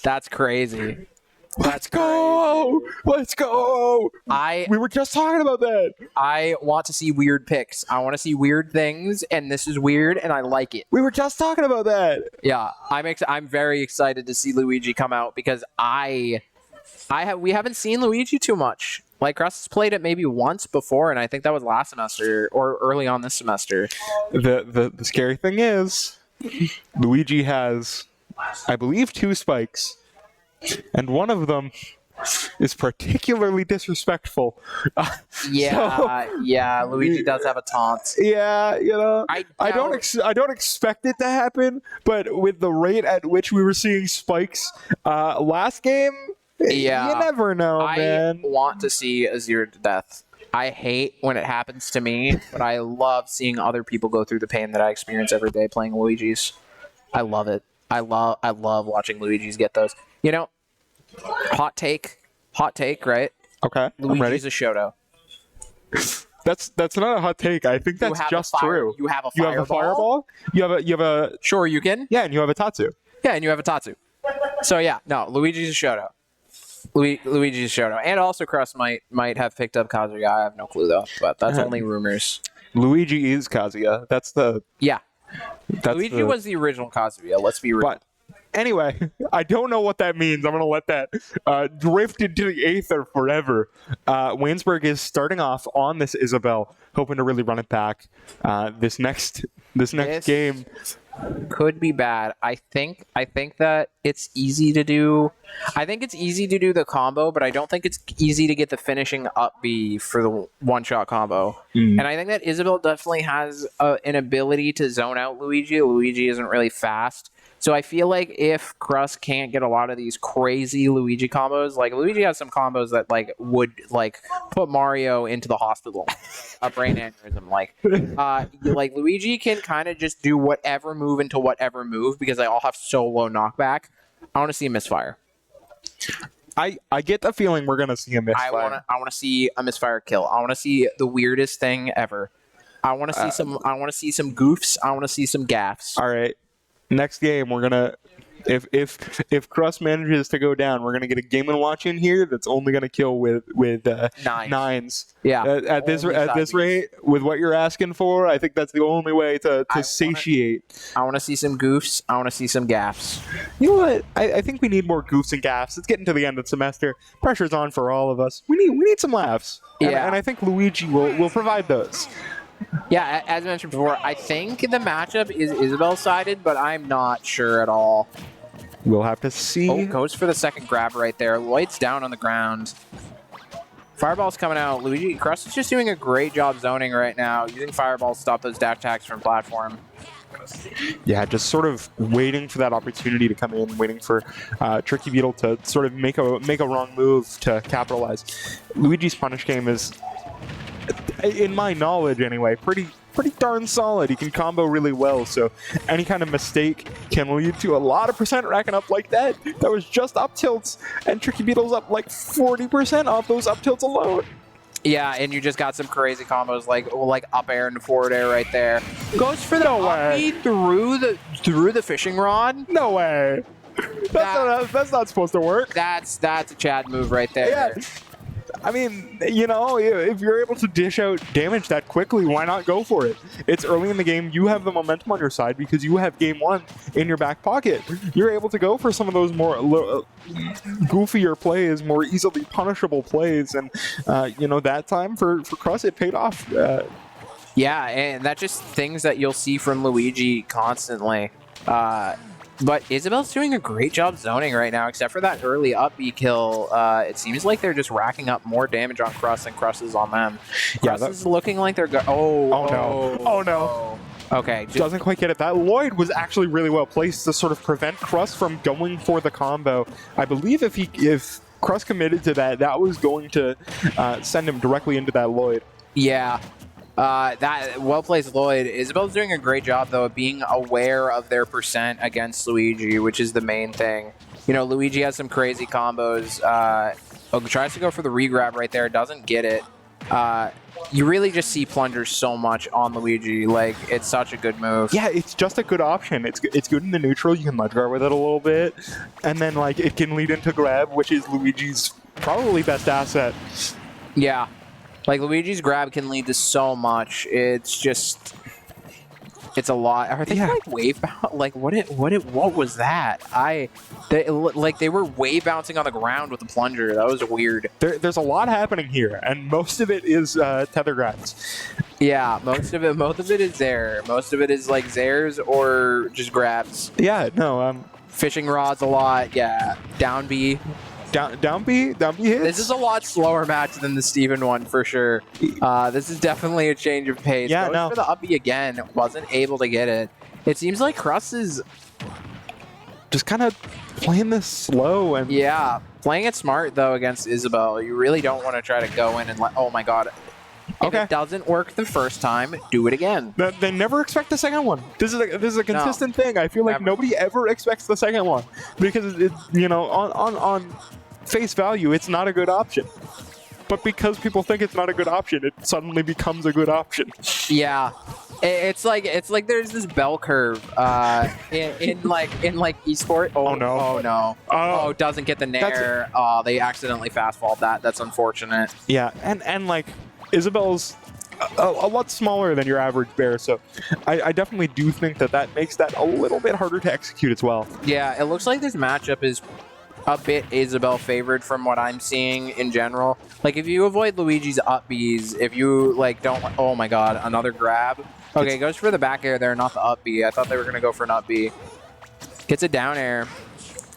That's crazy. Let's go! Let's go! We were just talking about that. I want to see weird picks. I want to see weird things, and this is weird, and I like it. We were just talking about that. Yeah, I'm very excited to see Luigi come out because we haven't seen Luigi too much. Like, Russ has played it maybe once before, and I think that was last semester or early on this semester. The scary thing is, Luigi has, I believe, 2 spikes. And one of them is particularly disrespectful. Luigi does have a taunt. Yeah, I don't expect it to happen, but with the rate at which we were seeing spikes last game, you never know, man. I want to see a 0 to death. I hate when it happens to me, but I love seeing other people go through the pain that I experience every day playing Luigi's. I love it. I love watching Luigi's get those. Hot take, right? Okay, Luigi's a Shoto. That's not a hot take. I think that's just true. You have a fireball. You have a sure you can. Yeah, and you have a Tatsu. Yeah, and you have a Tatsu. So Luigi's a Shoto. Luigi's a Shoto, and also Crust might have picked up Kazuya. I have no clue though, but that's only rumors. Luigi is Kazuya. Luigi was the original Kazuya. Let's be real. But anyway, I don't know what that means. I'm going to let that drift into the aether forever. Waynesburg is starting off on this Isabel, hoping to really run it back. This next game could be bad. I think that it's easy to do. I think it's easy to do the combo, but I don't think it's easy to get the finishing up B for the one-shot combo. And I think that Isabel definitely has an ability to zone out Luigi. Luigi isn't really fast. So I feel like if Crust can't get a lot of these crazy Luigi combos, like Luigi has some combos that would put Mario into the hospital, a brain aneurysm. Like Luigi can kind of just do whatever move into whatever move because they all have so low knockback. I want to see a misfire. I get the feeling we're gonna see a misfire. I want to see a misfire kill. I want to see the weirdest thing ever. I want to see some. I want to see some goofs. I want to see some gaffes. All right. Next game, we're gonna if Crust manages to go down, we're gonna get a Game and Watch in here that's only gonna kill with nines. Yeah. At this rate, with what you're asking for, I think that's the only way to satiate. I want to see some goofs. I want to see some gaffes. You know what? I think we need more goofs and gaffes. It's getting to the end of the semester. Pressure's on for all of us. We need some laughs. Yeah. And I think Luigi will provide those. Yeah, as mentioned before, I think the matchup is Isabel-sided, but I'm not sure at all. We'll have to see. Oh, goes for the second grab right there. Lloyd's down on the ground. Fireball's coming out. Luigi Crust is just doing a great job zoning right now, using Fireball to stop those dash attacks from platform. Yeah, just sort of waiting for that opportunity to come in, waiting for Tricky Beetle to sort of make a wrong move to capitalize. Luigi's punish game is, in my knowledge anyway, pretty pretty darn solid. He can combo really well, so any kind of mistake can lead to a lot of percent racking up like that. That was just up tilts, and Tricky Beetle's up like 40% off those up tilts alone. Yeah, and you just got some crazy combos like up air and forward air right there. Goes for the uppy through the fishing rod. No way. That's not supposed to work. That's a Chad move right there. Yeah. I mean, you know, if you're able to dish out damage that quickly, why not go for it? It's early in the game. You have the momentum on your side because you have game one in your back pocket. You're able to go for some of those more goofier plays, more easily punishable plays. And, you know, that time for Crust, it paid off. Yeah, and that's just things that you'll see from Luigi constantly. But Isabel's doing a great job zoning right now, except for that early up B kill. It seems like they're just racking up more damage on Crust than Crust is on them. Crust is looking like they're Oh no. Okay. Doesn't quite get it. That Lloyd was actually really well placed to sort of prevent Crust from going for the combo. I believe if Crust committed to that, that was going to send him directly into that Lloyd. Yeah. That well-placed Lloyd. Isabel's doing a great job, though, of being aware of their percent against Luigi, which is the main thing. You know, Luigi has some crazy combos. Tries to go for the regrab right there, doesn't get it. You really just see plungers so much on Luigi. Like, it's such a good move. Yeah, it's just a good option. It's good in the neutral. You can ledge guard with it a little bit. And then, like, it can lead into grab, which is Luigi's probably best asset. Yeah. Like, Luigi's grab can lead to so much. It's just... It's a lot. Are they like wave bounce? Like what was that? They were wave bouncing on the ground with the plunger. That was weird. There's a lot happening here, and most of it is tether grabs. Yeah, most of it is there. Most of it is like Zares or just grabs. Yeah, no. Fishing rods a lot. Yeah, down B. Down B hits. This is a lot slower match than the Steven one for sure. This is definitely a change of pace. Yeah, Goes for the up B again. Wasn't able to get it. It seems like Crust is just kind of playing this slow and playing it smart though against Isabel. You really don't want to try to go in and oh my god. If it doesn't work the first time, do it again. They never expect the second one. This is a consistent thing. I feel like nobody ever expects the second one because you know on face value, it's not a good option. But because people think it's not a good option, it suddenly becomes a good option. Yeah. It's like there's this bell curve in esport. Oh no. Oh, doesn't get the nair. Oh, they accidentally fast fault that. That's unfortunate. Yeah, and like Isabel's a lot smaller than your average bear, so I definitely do think that makes that a little bit harder to execute as well. Yeah, it looks like this matchup is a bit Isabel favored from what I'm seeing in general. Like, if you avoid Luigi's up Bs, if you, like, don't... Oh, my God, another grab. Okay, goes for the back air there, not the up B. I thought they were going to go for an up B. Gets a down air.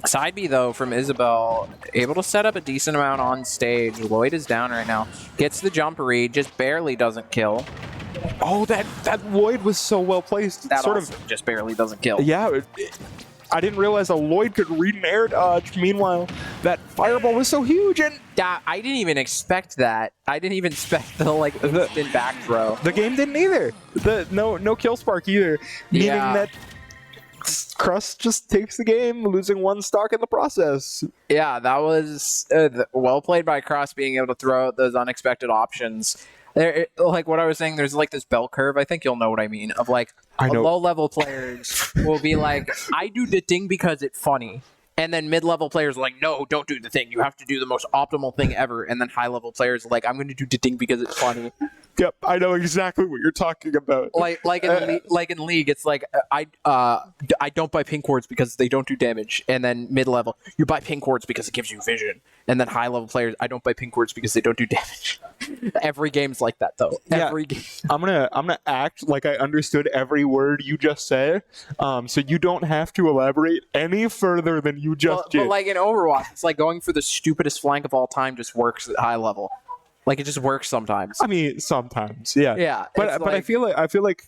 Side B, though, from Isabel. Able to set up a decent amount on stage. Lloyd is down right now. Gets the jump read, just barely doesn't kill. Oh, that Lloyd was so well placed. That sort of just barely doesn't kill. Yeah, I didn't realize a Lloyd could read an air dodge. Meanwhile, that fireball was so huge, and I didn't even expect that. I didn't even expect the instant back throw. The game didn't either. No kill spark either. Meaning that Crust just takes the game, losing one stock in the process. Yeah, that was well played by Crust, being able to throw out those unexpected options. Like what I was saying, there's like this bell curve. I think you'll know what I mean. Of like low-level players will be like, I do the thing because it's funny. And then mid-level players are like, no, don't do the thing. You have to do the most optimal thing ever. And then high-level players are like, I'm going to do the thing because it's funny. Yep, I know exactly what you're talking about. Like in League, it's like I don't buy pink wards because they don't do damage. And then mid-level, you buy pink wards because it gives you vision. And then high-level players, I don't buy pink wards because they don't do damage. Every game's like that, though. Every game. I'm gonna act like I understood every word you just said, so you don't have to elaborate any further than you just did. But like in Overwatch, it's like going for the stupidest flank of all time just works at high level. Like, it just works sometimes. I mean, sometimes, yeah. Yeah. But I feel like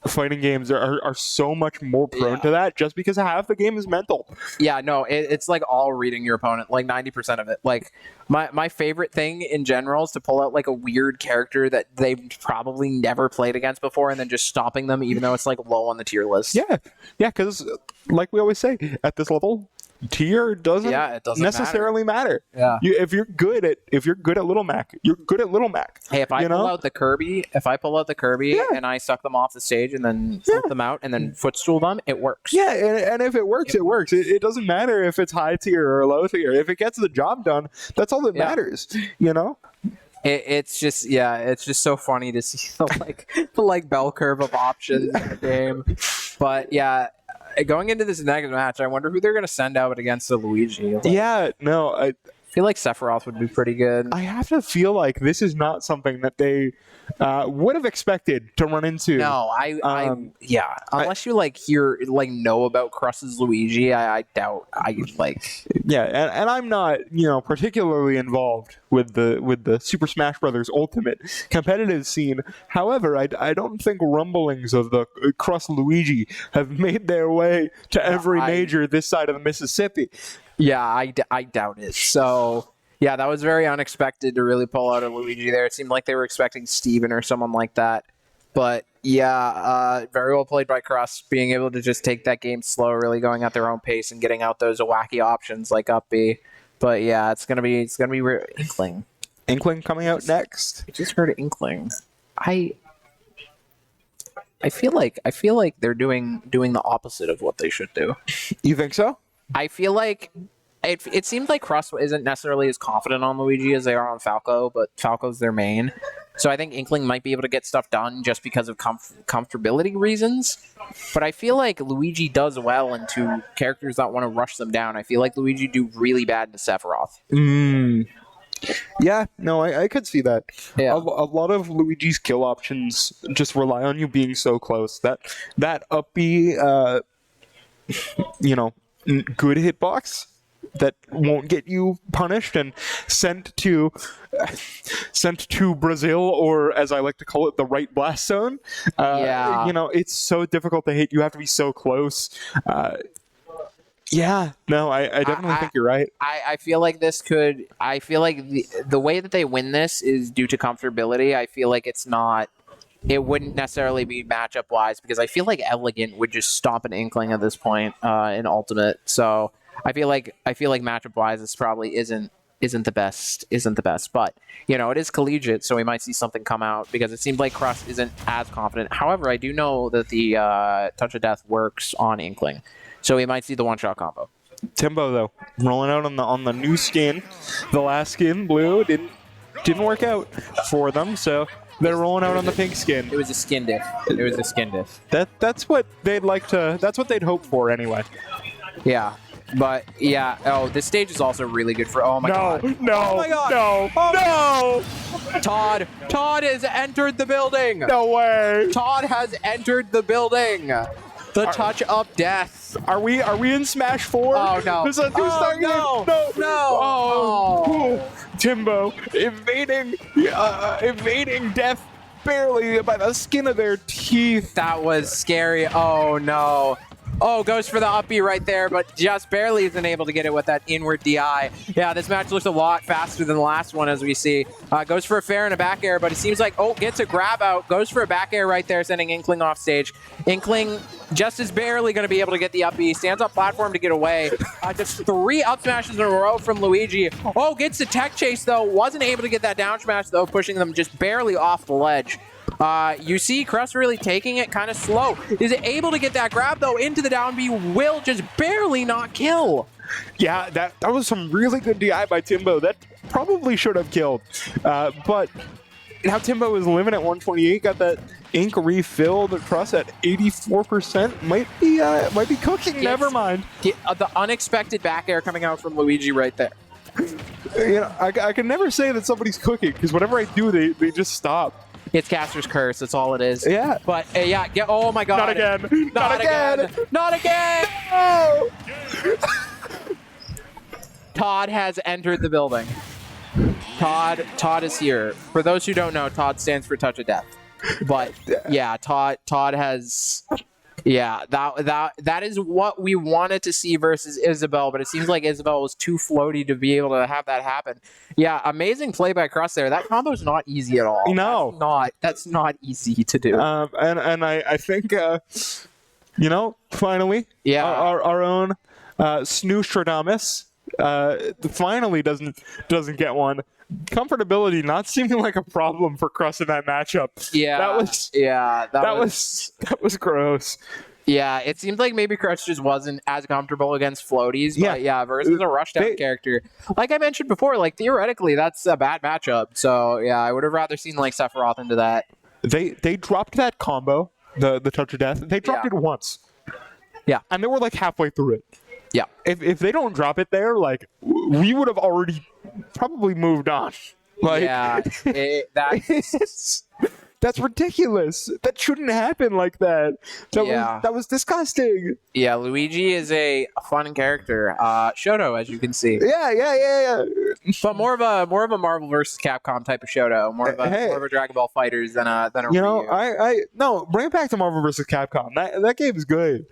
fighting games are so much more prone to that just because half the game is mental. Yeah, no, it's like all reading your opponent, like 90% of it. Like my favorite thing in general is to pull out like a weird character that they've probably never played against before and then just stopping them even though it's like low on the tier list. Yeah, because like we always say, at this level, tier doesn't necessarily matter. Yeah. If you're good at Little Mac, you're good at Little Mac. Hey, if I pull out the Kirby and I suck them off the stage and then flip them out and then footstool them, it works. Yeah, and if it works, it works. It doesn't matter if it's high tier or low tier. If it gets the job done, that's all that matters. It's just so funny to see the bell curve of options in the game. But yeah, going into this next match, I wonder who they're going to send out against the Luigi. I feel like Sephiroth would be pretty good. I have to feel like this is not something that they would have expected to run into. No, unless you know about Crush's Luigi, I doubt. Yeah, and I'm not particularly involved with the Super Smash Bros. Ultimate competitive scene. However, I don't think rumblings of the Crush Luigi have made their way to every major this side of the Mississippi. Yeah, I doubt it. So, yeah, that was very unexpected to really pull out a Luigi there. It seemed like they were expecting Steven or someone like that. But, yeah, very well played by Crush, being able to just take that game slow, really going at their own pace and getting out those wacky options like up B. But, yeah, it's gonna be Inkling. Inkling coming out next. I just heard Inkling. I feel like they're doing the opposite of what they should do. You think so? I feel like it seems like Crush isn't necessarily as confident on Luigi as they are on Falco, but Falco's their main. So I think Inkling might be able to get stuff done just because of comfortability reasons. But I feel like Luigi does well into characters that want to rush them down. I feel like Luigi do really bad to Sephiroth. Yeah, no, I could see that. Yeah. A lot of Luigi's kill options just rely on you being so close. That up B, good hitbox that won't get you punished and sent to Brazil, or as I like to call it, the right blast zone. It's so difficult to hit. You have to be so close. I definitely think you're right. I feel like the way that they win this is due to comfortability. I feel like it wouldn't necessarily be matchup wise because I feel like Elegant would just stomp an Inkling at this point in Ultimate. So I feel like matchup wise this probably isn't the best. But it is collegiate, so we might see something come out because it seems like Crush isn't as confident. However, I do know that the Touch of Death works on Inkling, so we might see the one-shot combo. Timbo though rolling out on the new skin, the last skin blue didn't work out for them, so they're rolling out on the pink skin. It was a skin diff. That's what they'd hope for anyway. Yeah. But yeah, this stage is also really good for god. No. Todd has entered the building. No way. Todd has entered the building. The touch of death. Are we in Smash 4? Oh no. This is a two-star game. No. Oh. Timbo evading death barely by the skin of their teeth. That was scary. Oh no. Oh, goes for the up B right there, but just barely isn't able to get it with that inward DI. Yeah, this match looks a lot faster than the last one, as we see. Goes for a fair and a back air, but it seems like, gets a grab out. Goes for a back air right there, sending Inkling off stage. Inkling just is barely going to be able to get the up B. Stands on platform to get away. Just 3 up smashes in a row from Luigi. Oh, gets the tech chase, though. Wasn't able to get that down smash, though, pushing them just barely off the ledge. You see Crush really taking it kind of slow. Is able to get that grab, though, into the down B. Will just barely not kill. Yeah, that was some really good DI by Timbo. That probably should have killed. But now Timbo is living at 128. Got that ink refilled. Crush at 84%. Might be cooking. Never mind. The unexpected back air coming out from Luigi right there. I can never say that somebody's cooking, because whatever I do, they just stop. It's Caster's curse. That's all it is. Yeah. But, oh my god. Not again. Not again. Not again. No. Todd has entered the building. Todd is here. For those who don't know, Todd stands for Touch of Death. But yeah, Todd has. Yeah, that is what we wanted to see versus Isabel, but it seems like Isabel was too floaty to be able to have that happen. Yeah, amazing play by Crust there. That combo is not easy at all. No, that's not easy to do. And I think finally, our own Snoostradamus finally doesn't get one. Comfortability not seeming like a problem for Crust in that matchup. Yeah, that was gross. Yeah, it seems like maybe Crust just wasn't as comfortable against floaties. But yeah, versus a rushdown character, like I mentioned before, like theoretically that's a bad matchup. So yeah, I would have rather seen like Sephiroth into that. They dropped that combo, the touch of death. They dropped it once. Yeah, and they were like halfway through it. Yeah, if they don't drop it there, like we would have already probably moved on. Like, yeah, that's ridiculous. That shouldn't happen like that. That was disgusting. Yeah, Luigi is a fun character. Shoto, as you can see. Yeah. But more of a Marvel vs. Capcom type of Shoto. More of a Dragon Ball Fighters than a Ryu. No, bring it back to Marvel vs. Capcom. That game is good.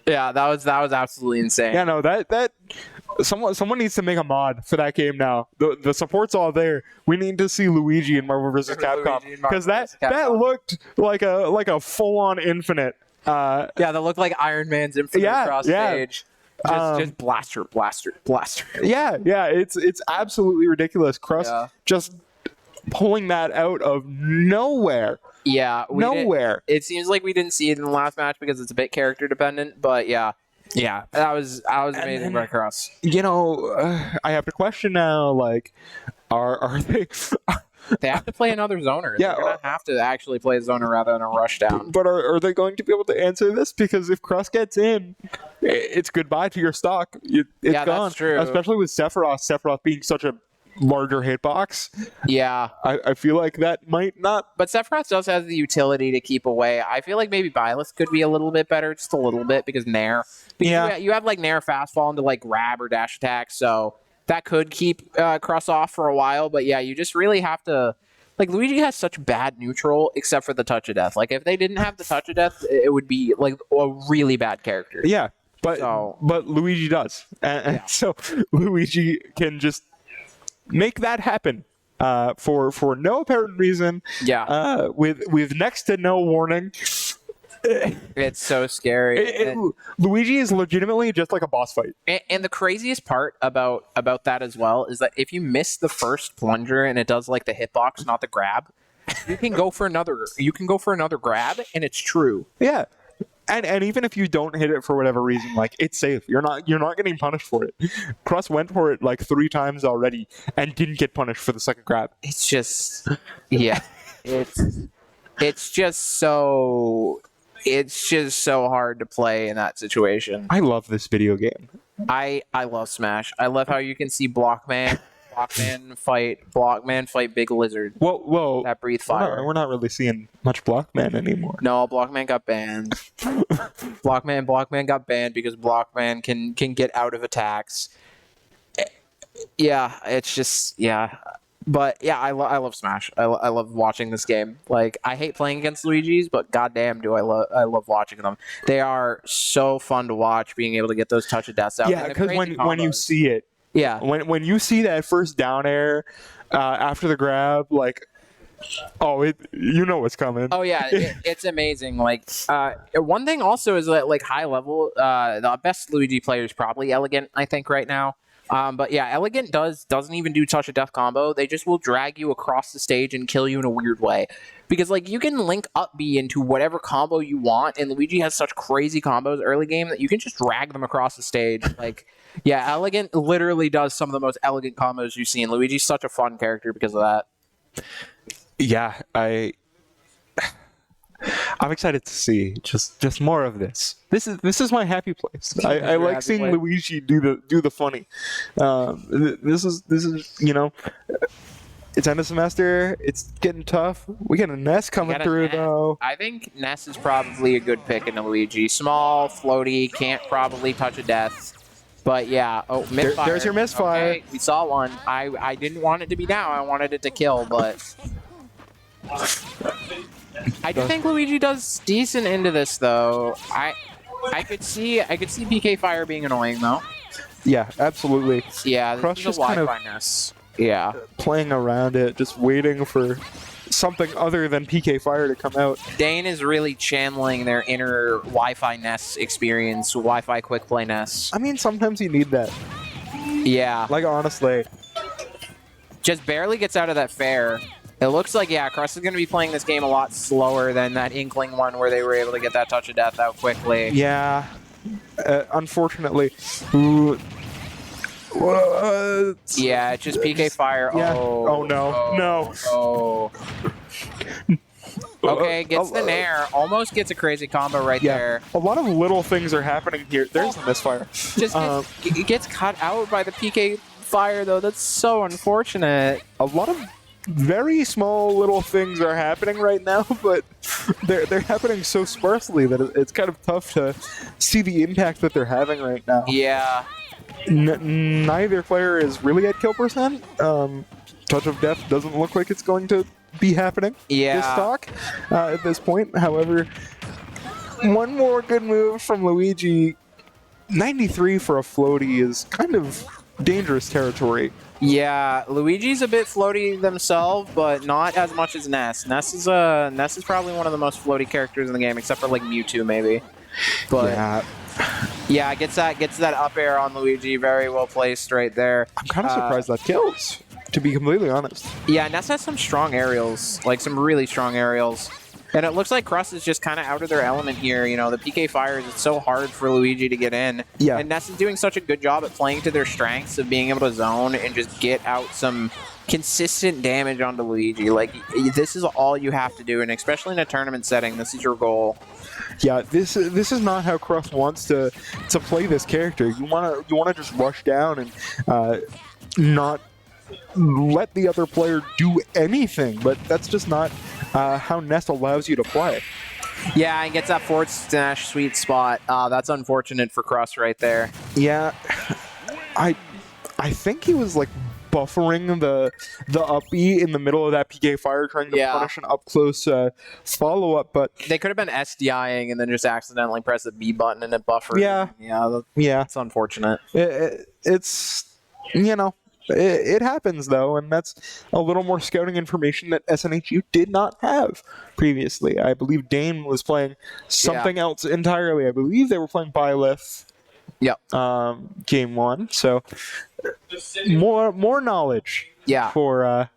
Yeah, that was absolutely insane. Yeah, no, that someone needs to make a mod for that game now. The support's all there. We need to see Luigi in Marvel vs. Capcom because that looked like a full-on Infinite. Yeah, that looked like Iron Man's Infinite across stage. Just blaster. Yeah, it's absolutely ridiculous. Crust just pulling that out of nowhere. Yeah, nowhere. It seems like we didn't see it in the last match because it's a bit character dependent, but yeah, that was amazing by Cross. I have to question now. Like, are they? They have to play another zoner. Yeah, they're gonna have to actually play a zoner rather than a rush down. But are they going to be able to answer this? Because if Cross gets in, it's goodbye to your stock. It's gone. That's true. Especially with Sephiroth being such a larger hitbox. Yeah, I feel like that might not. But Sephiroth does have the utility to keep away. I feel like maybe Byleth could be a little bit better, just a little bit, because Nair. You have like Nair fast fall into like grab or dash attack, so that could keep Cross off for a while. But yeah, you just really have to. Like Luigi has such bad neutral, except for the touch of death. Like if they didn't have the touch of death, it would be like a really bad character. Yeah, but Luigi does, and so Luigi can just make that happen for no apparent reason. Yeah. With next to no warning. It's so scary. Luigi is legitimately just like a boss fight. And the craziest part about that as well is that if you miss the first plunger and it does like the hitbox, not the grab, you can go for another grab, and it's true. Yeah. And even if you don't hit it for whatever reason, like it's safe. You're not getting punished for it. Cross went for it like 3 times already and didn't get punished for the second grab. It's just it's just so hard to play in that situation. I love this video game. I love Smash. I love how you can see Blockman fight Big Lizard. Whoa! That breathe fire. We're not really seeing much Blockman anymore. No, Blockman got banned. Blockman got banned because Blockman can get out of attacks. Yeah, it's just But yeah, I love Smash. I love watching this game. Like I hate playing against Luigi's, but goddamn, do I love watching them. They are so fun to watch. Being able to get those touch of deaths out. Yeah, because when you see it. Yeah. When you see that first down air after the grab, like, you know what's coming. Oh yeah, it's amazing. Like one thing also is that like high level, the best Luigi player is probably Elegant, I think, right now. But yeah, Elegant doesn't even do touch of death combo. They just will drag you across the stage and kill you in a weird way. Because like you can link up B into whatever combo you want, and Luigi has such crazy combos early game that you can just drag them across the stage. Like yeah, Elegant literally does some of the most elegant combos you've seen. Luigi's such a fun character because of that. Yeah, I'm excited to see just more of this. This is my happy place. I like seeing Luigi do the funny. This is it's end of semester. It's getting tough. We got a NECC coming through though. I think NECC is probably a good pick into Luigi. Small, floaty, can't probably touch a death. But yeah, misfire. There's your misfire. Okay, we saw one. I didn't want it to be down. I wanted it to kill, but I do think Luigi does decent into this, though. I could see PK Fire being annoying, though. Yeah, absolutely. Yeah, Crush this is a Wi-Fi-ness. Yeah. Playing around it, just waiting for something other than PK Fire to come out. Dane is really channeling their inner Wi-Fi Ness experience, Wi-Fi quick play Ness. I mean, sometimes you need that. Yeah. Like, honestly. Just barely gets out of that fair. It looks like, yeah, Crust is going to be playing this game a lot slower than that Inkling one where they were able to get that touch of death out quickly. Yeah. Unfortunately. Ooh. What? Yeah, it's just PK Fire. Yeah. Oh, no. No. Oh. Okay, gets the Nair. Almost gets a crazy combo right there. A lot of little things are happening here. There's the misfire. Just gets cut out by the PK Fire, though. That's so unfortunate. A lot of very small little things are happening right now, but they're happening so sparsely that it's kind of tough to see the impact that they're having right now. Yeah. Neither player is really at kill percent. Touch of Death doesn't look like it's going to be happening this stock at this point. However, one more good move from Luigi. 93 for a floaty is kind of dangerous territory. Yeah, Luigi's a bit floaty themselves, but not as much as Ness. Ness is probably one of the most floaty characters in the game, except for like Mewtwo maybe. But yeah, gets that up air on Luigi, very well placed right there. I'm kind of surprised that kills, to be completely honest. Yeah, Ness has some strong aerials, like some really strong aerials. And it looks like Crust is just kind of out of their element here. You know, the PK Fires, it's so hard for Luigi to get in. Yeah. And Ness is doing such a good job at playing to their strengths of being able to zone and just get out some consistent damage onto Luigi. Like, this is all you have to do, and especially in a tournament setting, this is your goal. Yeah, this is not how Crust wants to play this character. You wanna just rush down and not let the other player do anything, but that's just not how Ness allows you to play. Yeah, and gets that forward smash sweet spot. That's unfortunate for Crust right there. Yeah, I think he was like buffering the up B in the middle of that PK Fire, trying to punish an up close follow up, but they could have been SDIing and then just accidentally press the B button and it buffered. Yeah, it's unfortunate. It's It happens, though, and that's a little more scouting information that SNHU did not have previously. I believe Dane was playing something else entirely. I believe they were playing Byleth. Yep. Game 1. So more knowledge. For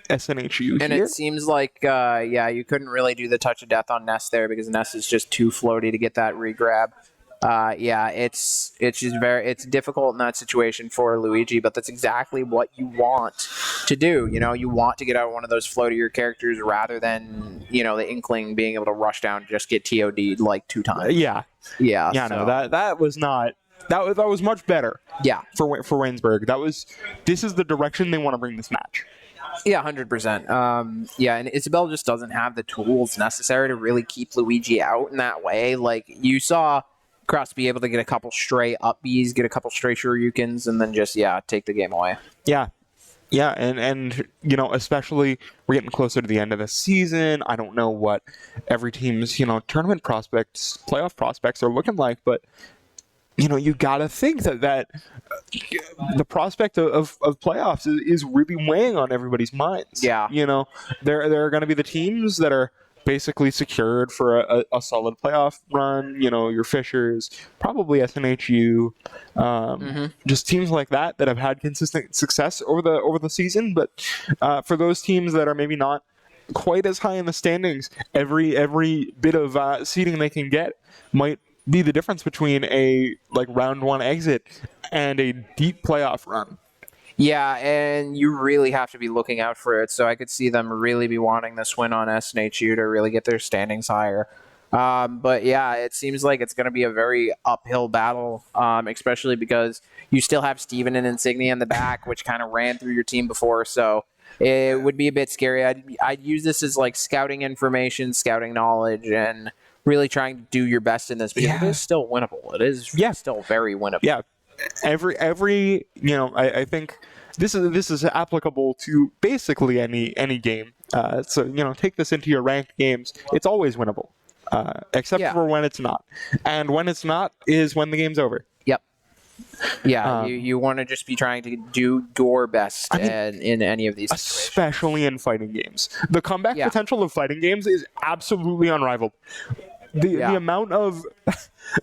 SNHU and here. It seems like you couldn't really do the touch of death on Ness there because Ness is just too floaty to get that regrab. It's just difficult in that situation for Luigi, but that's exactly what you want to do. You know, you want to get out one of those floatier characters rather than, the Inkling being able to rush down and just get TOD'd like 2 times. That was much better. Yeah. For Waynesburg. This is the direction they want to bring this match. Yeah, 100%. And Isabel just doesn't have the tools necessary to really keep Luigi out in that way. Like, you saw Crust be able to get a couple stray up Bs, get a couple stray Shoryukens, and then just, take the game away. Yeah, and especially we're getting closer to the end of the season. I don't know what every team's, tournament prospects, playoff prospects are looking like, but, you got to think that the prospect of playoffs is really weighing on everybody's minds. Yeah. There are going to be the teams that are basically secured for a solid playoff run, your Fishers, probably SNHU, just teams like that have had consistent success over the season. But for those teams that are maybe not quite as high in the standings, every bit of seeding they can get might be the difference between a round 1 exit and a deep playoff run. Yeah, and you really have to be looking out for it. So I could see them really be wanting this win on SNHU to really get their standings higher. But yeah, it seems like it's going to be a very uphill battle, especially because you still have Steven and Insignia in the back, which kind of ran through your team before. So it would be a bit scary. I'd use this as scouting information, scouting knowledge, and really trying to do your best in this because it is still winnable. It is still very winnable. Yeah. Every I think this is applicable to basically any game So, take this into your ranked games. It's always winnable, except for when it's not. And when it's not is when the game's over. Yep. Yeah, you want to just be trying to do your best in any of these situations. Especially in fighting games. The comeback potential of fighting games is absolutely unrivaled. The amount of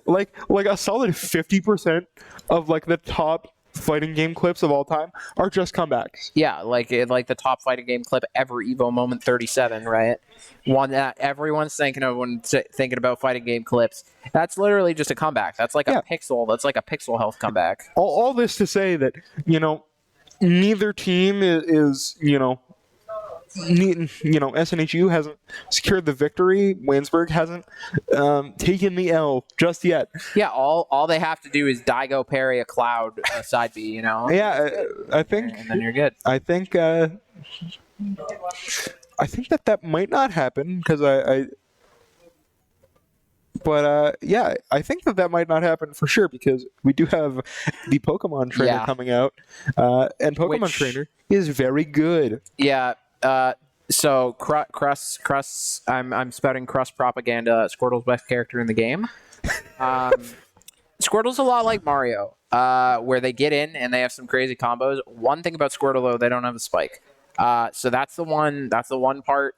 like a solid 50% of the top fighting game clips of all time are just comebacks. Yeah, like the top fighting game clip ever, Evo Moment 37, right? One that everyone's thinking of when thinking about fighting game clips. That's literally just a comeback. That's like a pixel. That's like a pixel health comeback. All this to say that neither team is SNHU hasn't secured the victory. Waynesburg hasn't taken the L just yet. Yeah, all they have to do is Daigo parry a cloud side B, Yeah, I think, and then you're good. I think that might not happen because I think that might not happen for sure because we do have the Pokemon Trainer coming out, and Pokemon Trainer is very good. Yeah. So Crust, I'm spouting Crust propaganda. Squirtle's best character in the game. Squirtle's a lot like Mario, where they get in and they have some crazy combos. One thing about Squirtle though, they don't have a spike. So that's the one part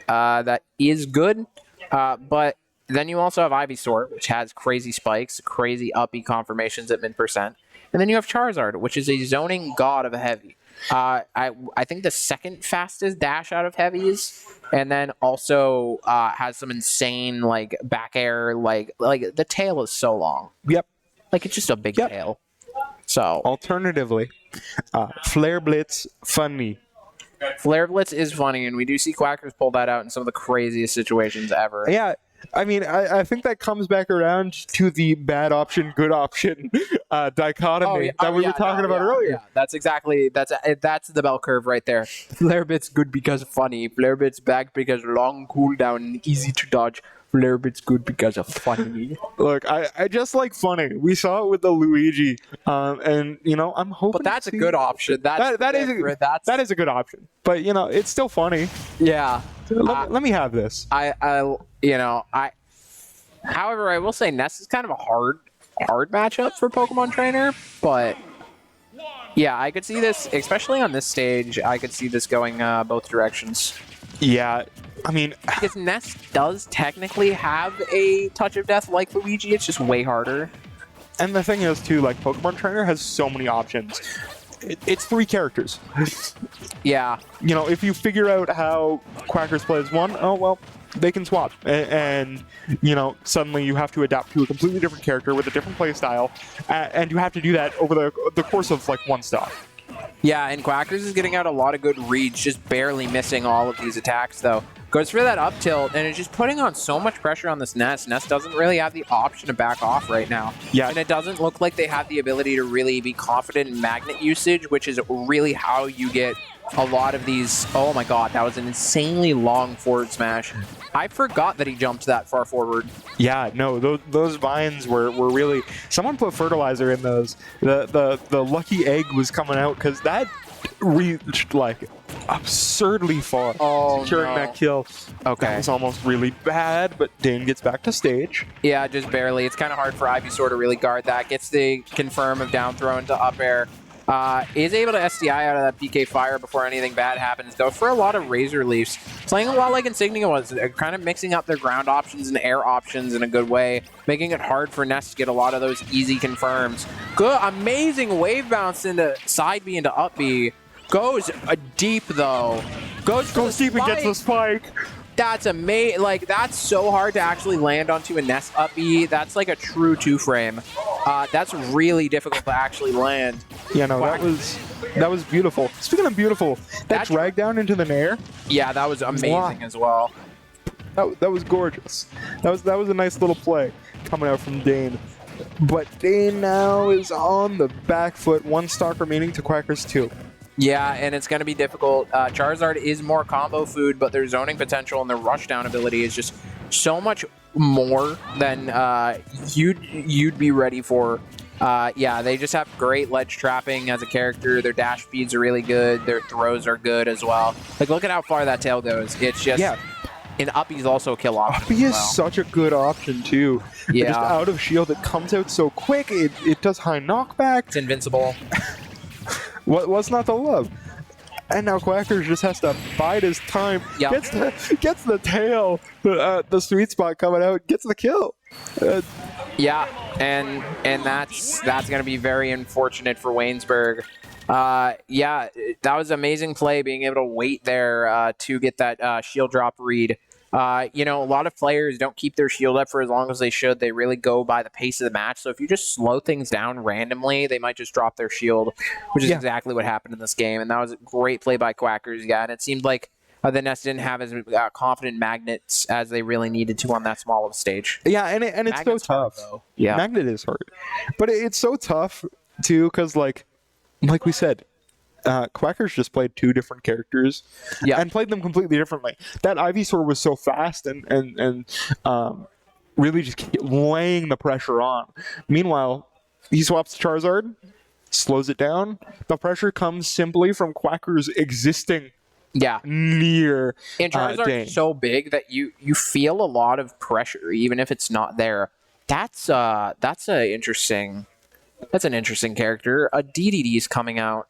that is good. But then you also have Ivysaur, which has crazy spikes, crazy uppy confirmations at min%. And then you have Charizard, which is a zoning god of a heavy. I think the second fastest dash out of heavies, and then also has some insane back air. Like the tail is so long. Yep. It's just a big tail. So alternatively, Flare Blitz funny. Flare Blitz is funny, and we do see Quackers pull that out in some of the craziest situations ever. Yeah. I mean, I think that comes back around to the bad option, good option dichotomy that we were talking about earlier. Yeah. That's the bell curve right there. Flare Bit's good because funny. Flare Bit's bad because long cooldown and easy to dodge. Flare Bit's good because of funny. Look, I just like funny. We saw it with the Luigi, and I'm hoping. But that's a good option. That is a good option. But it's still funny. Yeah. Let me have this. However, I will say Ness is kind of a hard matchup for Pokemon Trainer, but yeah, I could see this, especially on this stage, I could see this going both directions. Yeah, I mean, because Ness does technically have a touch of death like Luigi, it's just way harder. And the thing is too, Pokemon Trainer has so many options. It's 3 characters. Yeah. If you figure out how Quackers plays one, oh well, they can swap. And suddenly you have to adapt to a completely different character with a different play style. And you have to do that over the course of one stop. Yeah, and Quackers is getting out a lot of good reads, just barely missing all of these attacks, though. Goes for that up tilt, and it's just putting on so much pressure on this Ness. Ness doesn't really have the option to back off right now. Yeah. And it doesn't look like they have the ability to really be confident in magnet usage, which is really how you get a lot of these. Oh my god, that was an insanely long forward smash. I forgot that he jumped that far forward. Yeah, no, those vines were really... Someone put fertilizer in those. The lucky egg was coming out because that reached absurdly far, securing that kill. Okay. That was almost really bad, but Dane gets back to stage. Yeah, just barely. It's kind of hard for Ivysaur to really guard that. Gets the confirm of down throw into up air. Is able to SDI out of that PK fire before anything bad happens, though, for a lot of Razor Leafs. Playing a lot like Insignia was, kind of mixing up their ground options and air options in a good way, making it hard for Ness to get a lot of those easy confirms. Good, amazing wave bounce into side B into up B. Goes deep, though. Goes deep and gets the spike. That's amazing. That's so hard to actually land onto a Ness up B. That's like a true 2-frame. That's really difficult to actually land. Yeah, no, that was beautiful. Speaking of beautiful, that drag down into the Nair. Yeah, that was amazing as well. That was gorgeous. That was a nice little play coming out from Dane. But Dane now is on the back foot. 1 stock remaining to Quackers 2. Yeah, and it's going to be difficult. Charizard is more combo food, but their zoning potential and their rushdown ability is just so much more than you'd be ready for Yeah, they just have great ledge trapping as a character. Their dash speeds are really good. Their throws are good as well. Like, look at how far that tail goes. It's just... Yeah. And Uppy's also a kill option. Uppy is such a good option, too. Yeah. Just out of shield, it comes out so quick. It does high knockback. It's invincible. What's not to love? And now Quackers just has to bide his time. Yep. Gets the tail, the sweet spot coming out, gets the kill. Yeah, and that's going to be very unfortunate for Waynesburg. Yeah, that was amazing play, being able to wait there to get that shield drop read. You know, a lot of players don't keep their shield up for as long as they should. They really go by the pace of the match. So if you just slow things down randomly, they might just drop their shield, which is exactly what happened in this game. And that was a great play by Quackers. Yeah, and it seemed like the Nets didn't have as confident magnets as they really needed to on that small of a stage. Yeah, and it's Magnet's so tough. Hard, yeah, Magnet is hard, but it's so tough too because like we said, Quackers just played 2 different characters and played them completely differently. That Ivysaur was so fast and really just kept laying the pressure on. Meanwhile, he swaps Charizard, slows it down. The pressure comes simply from Quackers existing near and Charizard is so big that you feel a lot of pressure even if it's not there. That's an interesting character. A DDD is coming out.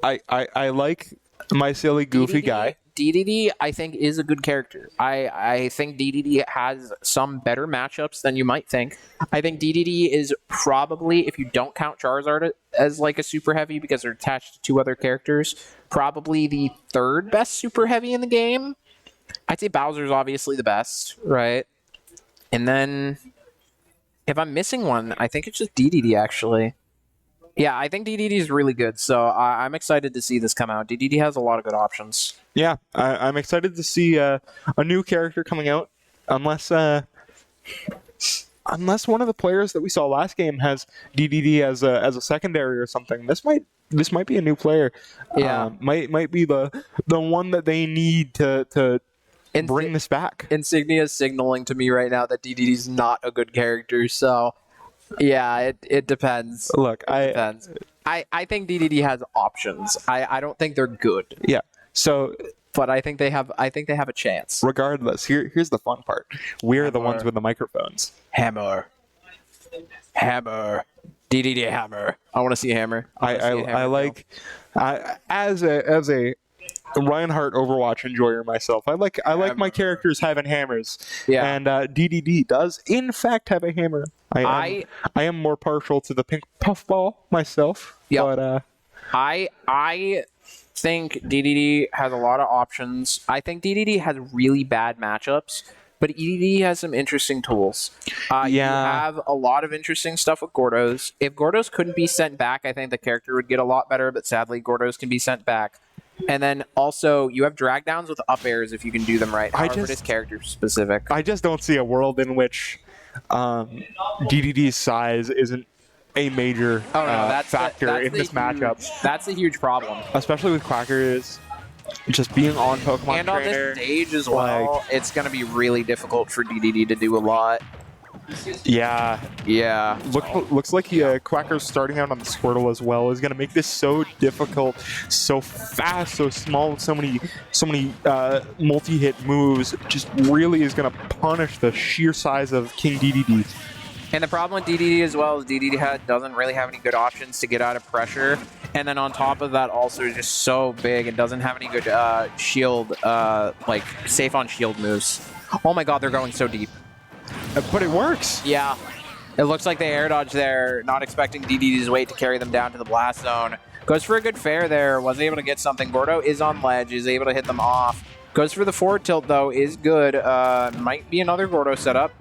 I like my silly goofy guy. DDD, I think, is a good character. I think DDD has some better matchups than you might think. I think DDD is probably, if you don't count Charizard as like a super heavy because they're attached to 2 other characters, probably the 3rd best super heavy in the game. I'd say Bowser's obviously the best, right? And then, if I'm missing one, I think it's just DDD, actually. Yeah, I think DDD is really good, so I'm excited to see this come out. DDD has a lot of good options. Yeah, I'm excited to see a new character coming out, unless one of the players that we saw last game has DDD as a secondary or something. This might be a new player. Yeah, might be the one that they need to bring this back. Insignia is signaling to me right now that DDD is not a good character, so. Yeah, it depends. Look, it depends. I think DDD has options. I don't think they're good. Yeah. So, but I think they have a chance. Regardless, here's the fun part. We're the ones with the microphones. Hammer. DDD hammer. I want to see a hammer. I like as a Reinhardt Overwatch enjoyer myself. I like my characters having hammers. Yeah. And DDD does in fact have a hammer. I am more partial to the pink puffball myself. Yeah. But I think DDD has a lot of options. I think DDD has really bad matchups, but EDD has some interesting tools. You have a lot of interesting stuff with Gordos. If Gordos couldn't be sent back, I think the character would get a lot better, but sadly Gordos can be sent back. And then also, you have drag downs with up airs if you can do them right. However, it is character specific. I just don't see a world in which DDD's size isn't a major factor in this matchup. That's a huge problem. Especially with Quackers just being on Pokemon and Trainer. On this stage as well, it's going to be really difficult for DDD to do a lot. Yeah. Looks like Quacker's starting out on the Squirtle as well is going to make this so difficult, so fast, so small, so many multi-hit moves. Just really is going to punish the sheer size of King DDD. And the problem with DDD as well is DDD doesn't really have any good options to get out of pressure. And then on top of that, also is just so big and doesn't have any good shield, like safe on shield moves. Oh my god, they're going so deep. But it works. Yeah. It looks like they air dodge there, not expecting DDD's weight to carry them down to the blast zone. Goes for a good fair there, was able to get something. Gordo is on ledge, is able to hit them off. Goes for the forward tilt though, is good. Might be another Gordo setup.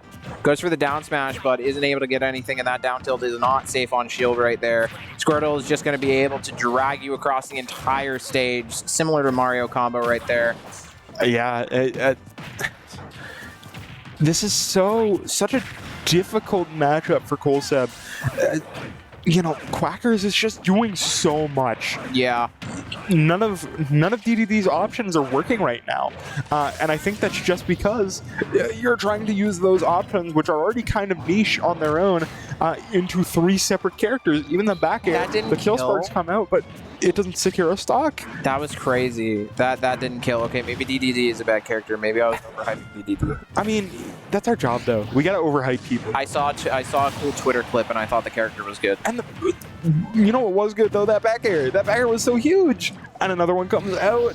Goes for the down smash, but isn't able to get anything, and that down tilt is not safe on shield right there. Squirtle is just going to be able to drag you across the entire stage, similar to Mario combo right there. Yeah, this is such a difficult matchup for Colseb. You know, Quackers is just doing so much. Yeah. none of DDD's options are working right now, and I think that's just because you're trying to use those options, which are already kind of niche on their own, into 3 separate characters. Even the back air, the kill sparks come out, but it doesn't secure a stock. That was crazy. That didn't kill. Okay, maybe DDD is a bad character. Maybe I was overhyping DDD. I mean, that's our job, though. We gotta overhype people. I saw a cool Twitter clip, and I thought the character was good. And you know what was good, though? That back air. That back air was so huge. And another one comes out.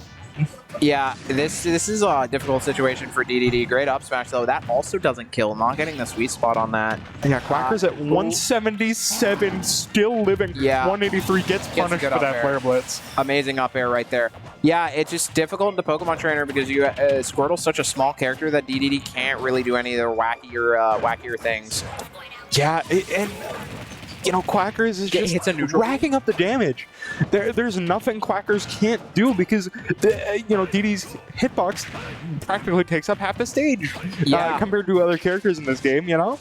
Yeah, this is a difficult situation for DDD. Great up smash, though. That also doesn't kill. Not getting the sweet spot on that. Yeah, Quacker's at 177, still living. Yeah. 183 gets punished for that flare blitz. Amazing up air right there. Yeah, it's just difficult in the Pokemon Trainer because you Squirtle's such a small character that DDD can't really do any of their wackier things. Yeah, and you know, Quackers is just racking up the damage. There's nothing Quackers can't do because DD's hitbox practically takes up half the stage compared to other characters in this game. You know.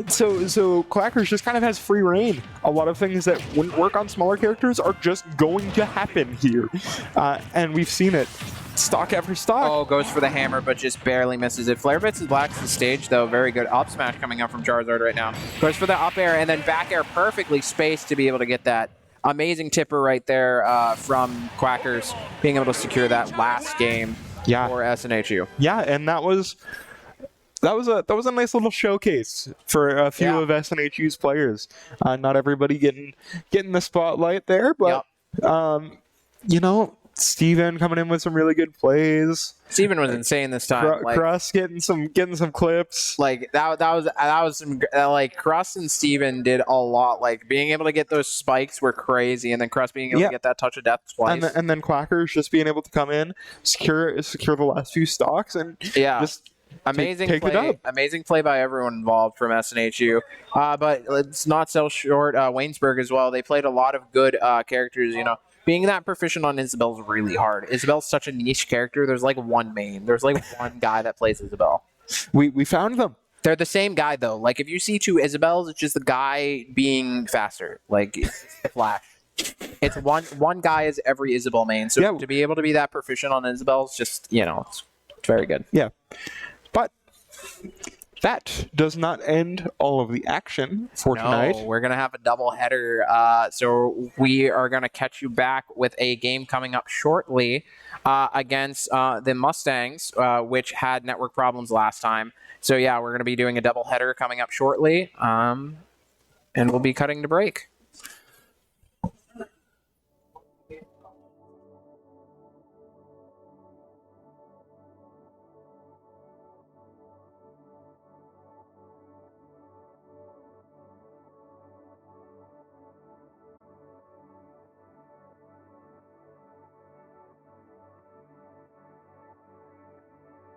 So Quackers just kind of has free reign. A lot of things that wouldn't work on smaller characters are just going to happen here. And we've seen it stock after stock. Oh, goes for the hammer, but just barely misses it. Flare Blitz blocks the stage, though. Very good up smash coming up from Charizard right now. Goes for the up air and then back air, perfectly spaced to be able to get that. Amazing tipper right there from Quackers, being able to secure that last game for SNHU. Yeah, and that was a nice little showcase for a few of SNHU's players. Not everybody getting the spotlight there, but you know, Steven coming in with some really good plays. Steven was insane this time. Crust getting some clips. Like that was some like Crust and Steven did a lot. Like being able to get those spikes were crazy, and then Crust being able to get that touch of death twice. And then Quackers just being able to come in, secure the last few stocks, and just amazing take play. the dub. Amazing play by everyone involved from SNHU. But let's not sell short Waynesburg as well. They played a lot of good characters, you know. Being that proficient on Isabelle is really hard. Isabelle's such a niche character. There's like one main. There's like one guy that plays Isabelle. We found them. They're the same guy, though. Like, if you see 2 Isabelles, it's just the guy being faster. Like, it's Flash. It's one guy is every Isabelle main. So to be able to be that proficient on Isabelle is just, you know, it's very good. Yeah. But that does not end all of the action for tonight. We're going to have a double header. So we are going to catch you back with a game coming up shortly against the Mustangs, which had network problems last time. So, yeah, we're going to be doing a double header coming up shortly, and we'll be cutting to break.